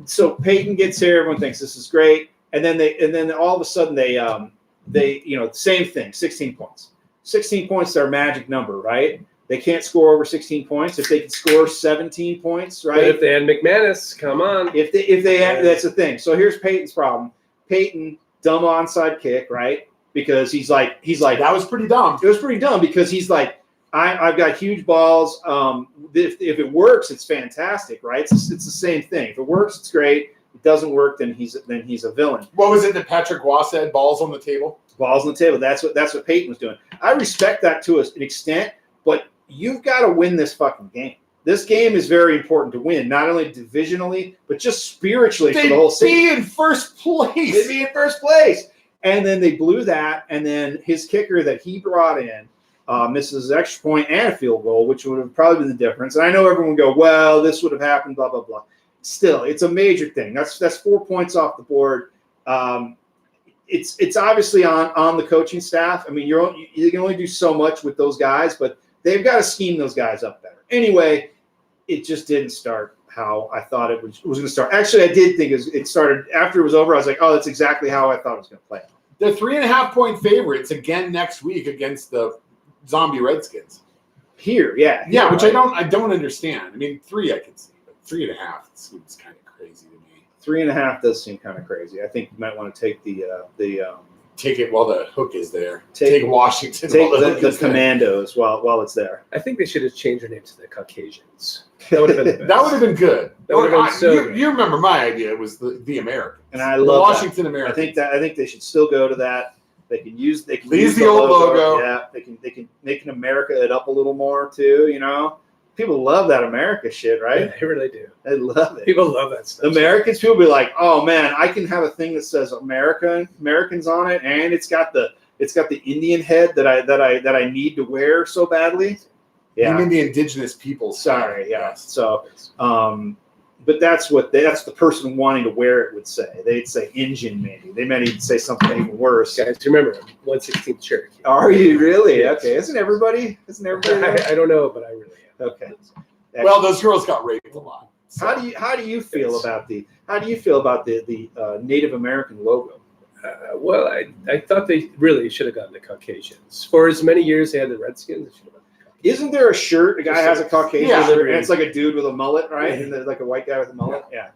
So Peyton gets here. Everyone thinks this is great, and then all of a sudden they same thing. 16 points. 16 points is their magic number, right? They can't score over 16 points. If they can score 17 points, right? But if they had McManus, come on. If they had, that's the thing. So here's Peyton's problem. Peyton, dumb onside kick, right? Because he's like That was pretty dumb. it was pretty dumb because he's like, I've got huge balls. If it works, it's fantastic, right? It's the same thing. If it works, it's great. If it doesn't work, then he's a villain. What was it that Patrick Waugh said? Balls on the table? Balls on the table. That's what Peyton was doing. I respect that to an extent, but you've got to win this fucking game. This game is very important to win, not only divisionally, but just spiritually for the whole season. They'd be in first place. They'd be in first place. And then they blew that, and then his kicker that he brought in misses an extra point and a field goal, which would have probably been the difference. And I know everyone would go, well, this would have happened, blah, blah, blah. Still, it's a major thing. That's 4 points off the board. It's obviously on the coaching staff. I mean, you can only do so much with those guys, but they've got to scheme those guys up better. Anyway, it just didn't start how I thought it was going to start. Actually, I did think it started after it was over. I was like, oh, that's exactly how I thought it was going to play out. They're 3.5-point favorites again next week against the Zombie Redskins. Here, yeah. Yeah, which right? I don't understand. I mean, 3 I can see, but 3.5 seems kind of crazy to me. 3.5 does seem kind of crazy. I think you might want to take the Take it while the hook is there. Take- Take Washington take while the hook the is there. Commandos while it's there. I think they should have changed their name to the Caucasians. That would have been the best. That would have been good. That would have been so you, good. you remember my idea? It was the Americans. And I the love Washington that. Americans. I think they should still go to that. They can use Use the old logo. Yeah, they can America it up a little more too. You know, people love that America shit, Yeah, right? they really do. They love it. People love that stuff. Americans, people be like, "Oh man, I can have a thing that says Americans on it, and it's got the Indian head that I need to wear so badly." You Yeah, mean the indigenous people? sorry, yeah. So, but that's the person wanting to wear it would say. They'd say Indian maybe. They might even say something even worse. Guys, remember, 1/16 Cherokee. Are you really? Yes. Okay. Isn't everybody? I don't know, but I really am. Okay. Well, those girls got raped a lot. So. How do you feel about the Native American logo? Well, I thought they really should have gotten the Caucasians. For as many years they had the Redskins, they should have gotten the Caucasians. Isn't there a shirt? A guy has a Caucasian Yeah. shirt, and it's like a dude with a mullet, right? And there's like a white guy with a mullet. Yeah.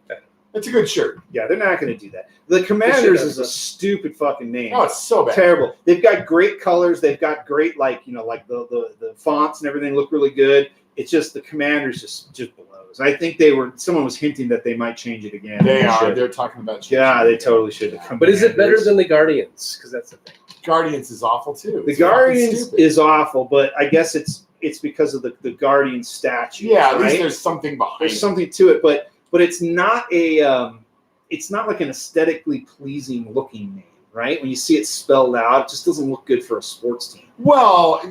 It's a good shirt. Yeah, they're not going to do that. The Commanders is a stupid fucking name. Oh, it's so bad. Terrible. They've got great colors. They've got great like the fonts and everything look really good. It's just the Commanders just blows. I think someone was hinting that they might change it again. They are. should. They're talking about changing Yeah, it. they totally should. But is it better than the Guardians? Because that's the thing. Guardians is awful too. The It's fucking Guardians stupid. is awful, but I guess it's because of the Guardian statue. Yeah, at least right? there's something behind There's it. something to it, but it's not it's not like an aesthetically pleasing looking name, right? When you see it spelled out, it just doesn't look good for a sports team. Well,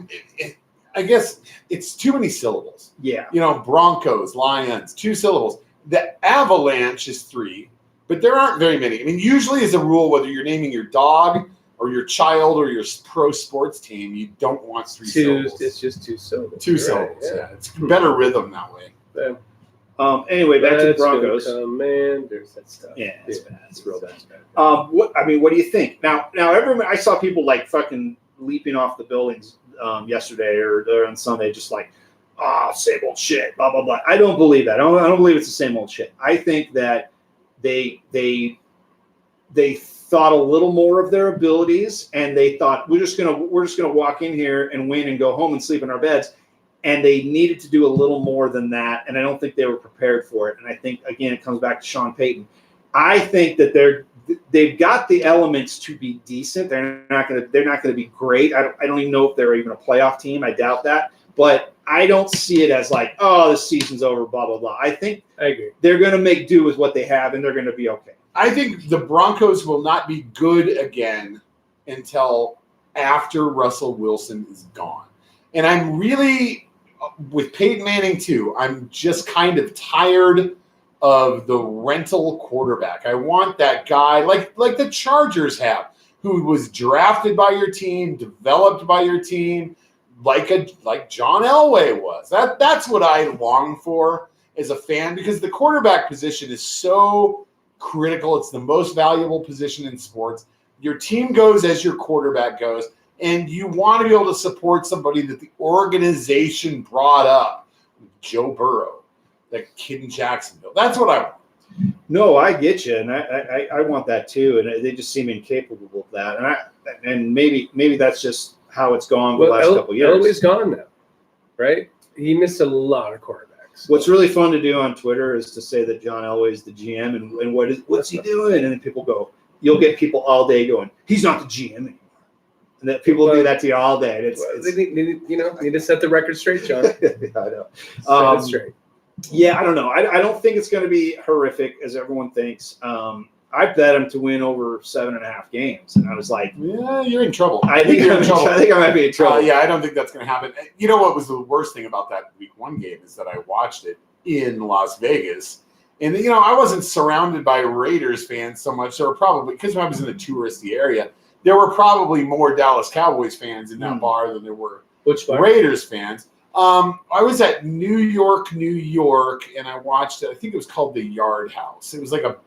I guess it's too many syllables. Yeah. You know, Broncos, Lions, 2 syllables. The Avalanche is 3, but there aren't very many. I mean, usually as a rule, whether you're naming your dog or your child or your pro sports team, you don't want 3 syllables. It's just 2 syllables. 2 You're syllables, right, yeah. It's better rhythm that way. Anyway, back to the Let's go Broncos. Commanders, that stuff. Yeah, it's bad. It's real bad. bad. What do you think? Now, everyone, I saw people like fucking leaping off the buildings yesterday or on Sunday, just like, same old shit, blah blah blah. I don't believe that. I don't believe it's the same old shit. I think that they thought a little more of their abilities, and they thought we're just gonna walk in here and win and go home and sleep in our beds. And they needed to do a little more than that, and I don't think they were prepared for it. And I think again, it comes back to Sean Payton. I think that they've got the elements to be decent. They're not going to be great. I don't even know if they're even a playoff team. I doubt that. But I don't see it as like, oh, the season's over, blah, blah, blah. I think I agree. they're going to make do with what they have, and they're going to be okay. I think the Broncos will not be good again until after Russell Wilson is gone. And I'm really, with Peyton Manning too, I'm just kind of tired of the rental quarterback. I want that guy like the Chargers have, who was drafted by your team, developed by your team, like John Elway was. That's what I long for as a fan, because the quarterback position is so critical. It's the most valuable position in sports. Your team goes as your quarterback goes, and you want to be able to support somebody that the organization brought up. Joe Burrow, that kid in Jacksonville. That's what I want. No, I get you, and I want that too, and they just seem incapable of that. And maybe that's just how it's gone the last couple of years. Elway's gone now, right? He missed a lot of quarterbacks. What's really fun to do on Twitter is to say that John Elway is the GM, and what's he doing? And then people go, you'll get people all day going, he's not the GM anymore. And that people do that to you all day. They need to set the record straight, John. I know. Set it straight. Yeah, I don't know. I don't think it's going to be horrific as everyone thinks. I bet him to win over 7.5 games, and I was like, Yeah, you're in trouble. I think I might be in trouble. Yeah, I don't think that's going to happen. You know what was the worst thing about that Week 1 game is that I watched it in Las Vegas. And, I wasn't surrounded by Raiders fans so much. There were probably, because I was in the touristy area, there were probably more Dallas Cowboys fans in that bar than there were Raiders fans. I was at New York, and I watched it. I think it was called the Yard House. It was like a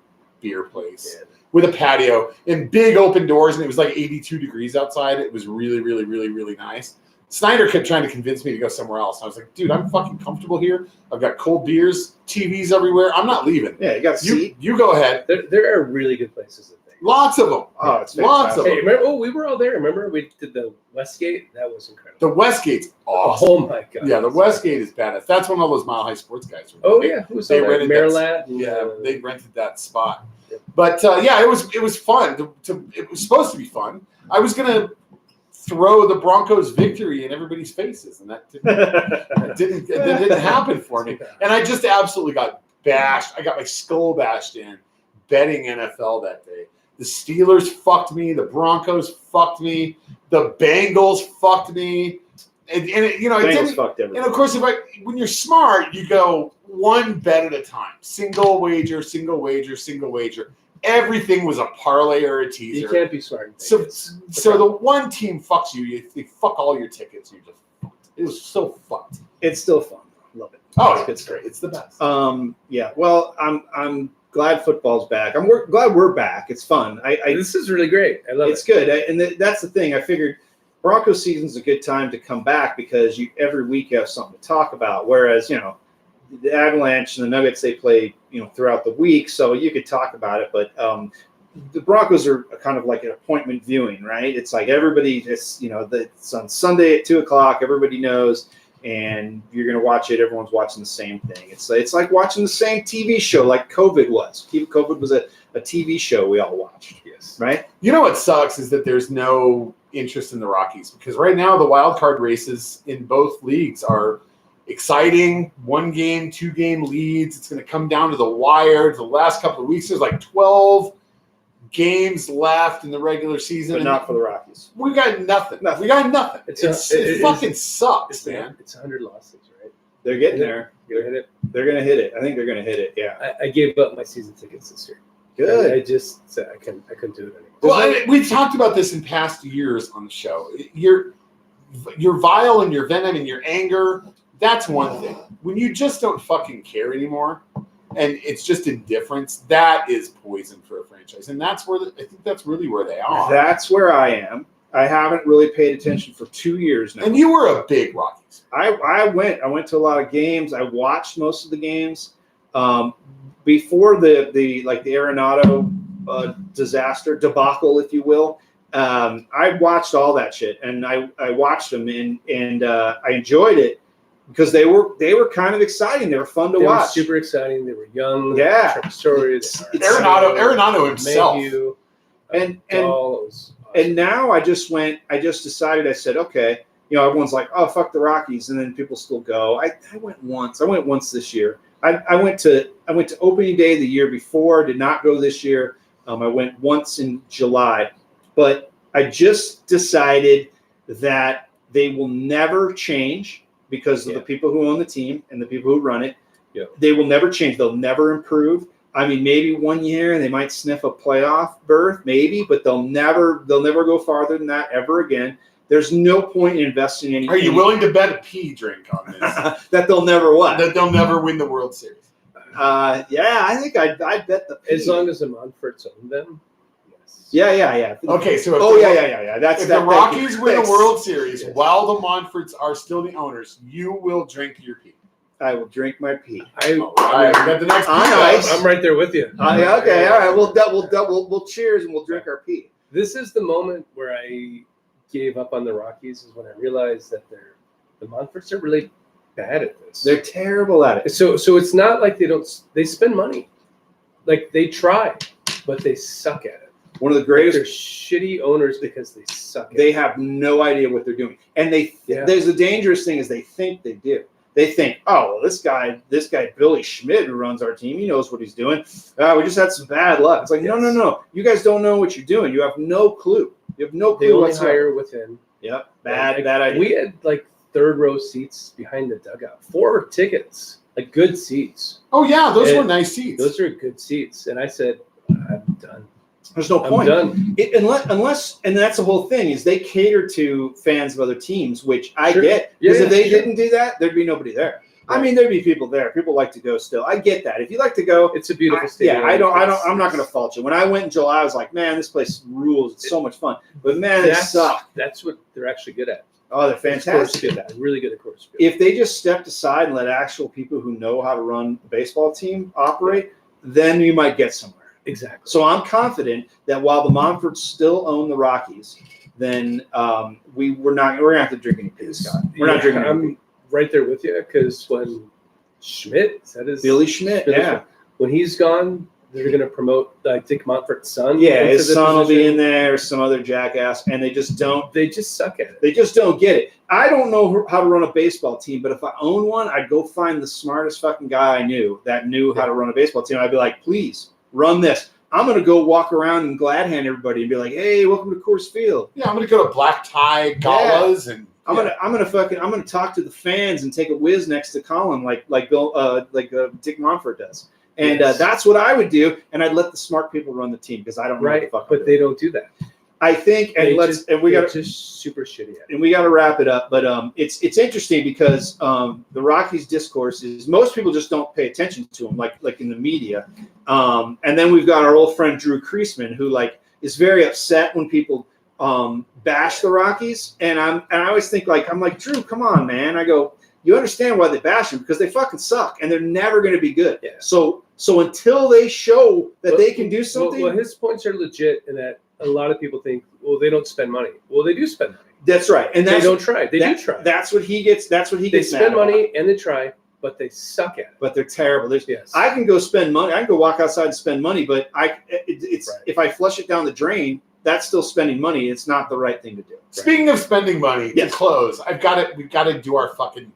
beer place with a patio and big open doors, and it was like 82 degrees outside. It was really, really, really, really nice. Snyder kept trying to convince me to go somewhere else. I was like, dude, I'm fucking comfortable here. I've got cold beers, TVs everywhere. I'm not leaving. Yeah, you got a seat. You go ahead. There are really good places. Lots of them. Oh, it's lots of them. Hey, remember, we were all there. Remember we did the Westgate? That was incredible. The Westgate's awesome. Oh my god. Yeah, the Westgate is badass. That's when all those Mile High Sports guys were. Oh yeah, who was They there? rented Marilat. they rented that spot. But it was fun. It was supposed to be fun. I was gonna throw the Broncos victory in everybody's faces, and that didn't happen for me. And I just absolutely got bashed. I got my skull bashed in betting NFL that day. The Steelers fucked me. The Broncos fucked me. The Bengals fucked me. And Bengals fucked everything. And of course, when you're smart, you go one bet at a time. Single wager, single wager, single wager. Everything was a parlay or a teaser. You can't be smart. So the one team fucks you. They fuck all your tickets. You're just fucked. It was so fucked. It's still fun. Love it. Oh, it's great. It's the best. Yeah. Well, I'm glad football's back. Glad we're back. It's fun. This is really great. I love it. It's good, and that's the thing. I figured Broncos season's a good time to come back because every week you have something to talk about. Whereas the Avalanche and the Nuggets, they play throughout the week, so you could talk about it. But the Broncos are kind of like an appointment viewing, right? It's like everybody just it's on Sunday at 2:00. Everybody knows. And you're going to watch it. Everyone's watching the same thing. It's like watching the same TV show like COVID was. COVID was a TV show we all watched. Yes. Right? You know what sucks is that there's no interest in the Rockies because right now the wild card races in both leagues are exciting. 1-game, 2-game leads. It's going to come down to the wire. The last couple of weeks, there's like 12 games left in the regular season. But not for the Rockies. We got nothing. We got nothing. It fucking sucks, man. man. It's 100 losses, right? They're getting there. You're gonna hit it. They're going to hit it. I think they're going to hit it. Yeah. I gave up my season tickets this year. Good. I just said I couldn't do it anymore. Well, we've talked about this in past years on the show. Your vile and your venom and your anger, that's one thing. When you just don't fucking care anymore and it's just indifference, that is poison for a franchise. And that's where I think that's really where they are. That's where I am. I haven't really paid attention for 2 years now. And you were a big Rockies. I went to a lot of games. I watched most of the games. Before the Arenado disaster debacle, if you will, I watched all that shit, and I watched them, and I enjoyed it because they were kind of exciting. They were fun to watch. Were super exciting. They were young. Yeah, stories. Arenado himself, and now I just decided. I said, okay, everyone's like, oh, fuck the Rockies, and then people still go. I went once. I went once this year. I went to opening day the year before. Did not go this year. I went once in July, but I just decided that they will never change because of the people who own the team and the people who run it. Yeah. They will never change. They'll never improve. I mean, maybe 1 year they might sniff a playoff berth, maybe, but they'll never go farther than that ever again. There's no point in investing in. Are you willing to bet a pee drink on this? that they'll never what? That they'll never win the World Series. Yeah, I think I'd bet the pee. As long as the Monforts own them. Yes. Yeah. Okay, so if Yeah. That's if that. the Rockies win Thanks. the World Series Yes. while the Monforts are still the owners, you will drink your pee. I will drink my pee. All right, we got the next pee. On ice. I'm right there with you. Yeah, okay, all right. We'll cheers and we'll drink our pee. This is the moment where I gave up on the Rockies, is when I realized that the Monforts are really bad at this. They're terrible at it. So it's not like they spend money. Like they try, but they suck at it. One of the They're greatest. shitty owners because they suck at They it. have no idea what they're doing, and Yeah. there's a dangerous thing is they think they do. They think, oh, well, this guy Billy Schmidt who runs our team, he knows what he's doing. We just had some bad luck. It's like, no. You guys don't know what you're doing. You have no clue. You have no They clue only whatsoever. hire within. Yep. Like, Bad idea. We had like third row seats behind the dugout. 4 tickets, like good seats. Oh yeah, those And were nice seats. Those are good seats. And I said, I'm done. There's no I'm point. done. Unless, and that's the whole thing is they cater to fans of other teams, which I Sure. get. Yeah, Because if they sure. didn't do that, there'd be nobody there. I Right. mean, there'd be people there. People like to go still. I get that. If you like to go, It's a beautiful stadium. I'm not going to fault you. When I went in July, I was like, man, this place rules. It's so much fun. But man, it sucks. That's what they're actually good at. Oh, they're fantastic They're at that. They're really good at course. If they just stepped aside and let actual people who know how to run a baseball team operate, then you might get somewhere. Exactly. So I'm confident that while the Monforts still own the Rockies, then we're gonna have to drink any pee, Scott. We're not drinking any pee. I'm right there with you because when Schmidt, is that his Billy Schmidt, yeah. when he's gone, they're going to promote Dick Montfort's son. Yeah, into his the son will be position. in there, or some other jackass, and they just don't suck at it. They just don't get it. I don't know how to run a baseball team, but if I own one, I'd go find the smartest fucking guy I knew that knew how to run a baseball team. I'd be like, please run this. I'm going to go walk around and glad hand everybody and be like, hey, welcome to Coors Field. Yeah, I'm gonna go to black tie galas and I'm gonna talk to the fans and take a whiz next to Colin like Dick Monfort does. And Yes. that's what I would do, and I'd let the smart people run the team because I don't know what Right, the fuck I'm but doing. they don't do that. I think, and we they're got just super shitty at it. and we got to wrap it up. But it's interesting because the Rockies discourse is most people just don't pay attention to them, like in the media. And then we've got our old friend Drew Kreisman, who is very upset when people bash the Rockies. And I always think I'm like, Drew, come on, man. I go, you understand why they bash them because they fucking suck and they're never going to be good. Yeah. So until they show that they can do something, Well, his points are legit in that a lot of people think, well, they don't spend money. Well, they do spend money. that's right. And They that's don't try. They do try. That's what he gets. That's what he They gets. spend mad about. money and they try, but they suck at it. But they're terrible. Yes. I can go spend money. I can go walk outside and spend money, but it's Right. if I flush it down the drain, that's still spending money. It's not the right thing to do. speaking of spending money Yes. to close, we've got to do our fucking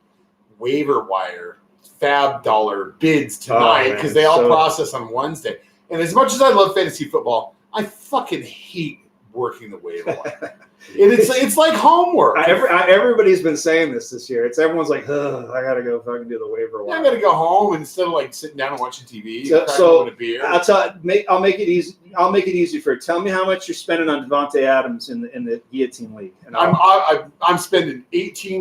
waiver wire fab dollar bids tonight man, because they all so- process on Wednesday. And as much as I love fantasy football, I fucking hate working the waiver wire. It's like homework. Everybody's been saying this year. Everyone's like, ugh, I gotta go fucking do the waiver Yeah, wire. I got to go home instead of sitting down and watching TV. So- cracking so, open a beer. I'll make it easy. I'll make it easy for you. Tell me how much you're spending on Devontae Adams in the Guillotine League. And I'm spending $18,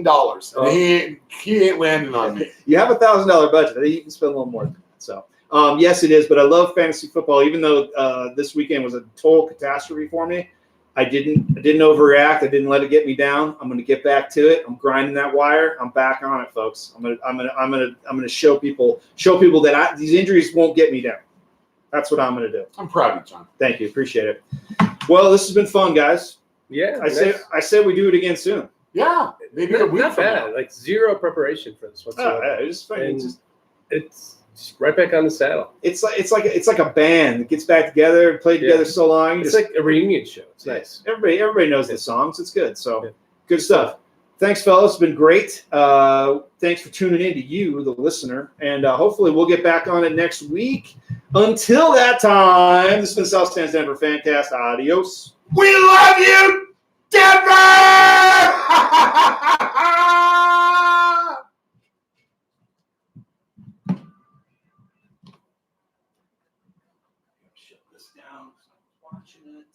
and Oh. he ain't landing on me. you have $1,000 budget. I think you can spend a little more than that. So, yes, it is. But I love fantasy football, even though this weekend was a total catastrophe for me. I didn't overreact. I didn't let it get me down. I'm going to get back to it. I'm grinding that wire. I'm back on it, folks. I'm going to show people that these injuries won't get me down. That's what I'm going to do. I'm proud of you, John. Thank you. Appreciate it. Well, this has been fun, guys. Yeah. I said we do it again soon. Yeah, maybe a not, week not from bad. now. Like zero preparation for this whatsoever. It's fine. And it's just right back on the saddle. It's like a band that gets back together and played together Yeah. so long. It's like a reunion show. It's nice. Everybody knows the songs. It's good. So Yeah. good stuff. thanks, fellas. It's been great. Thanks for tuning in to you, the listener. And hopefully we'll get back on it next week. Until that time, this has been South Stands Denver Fancast. Adios. We love you, Denver! Shut this down. I'm watching it.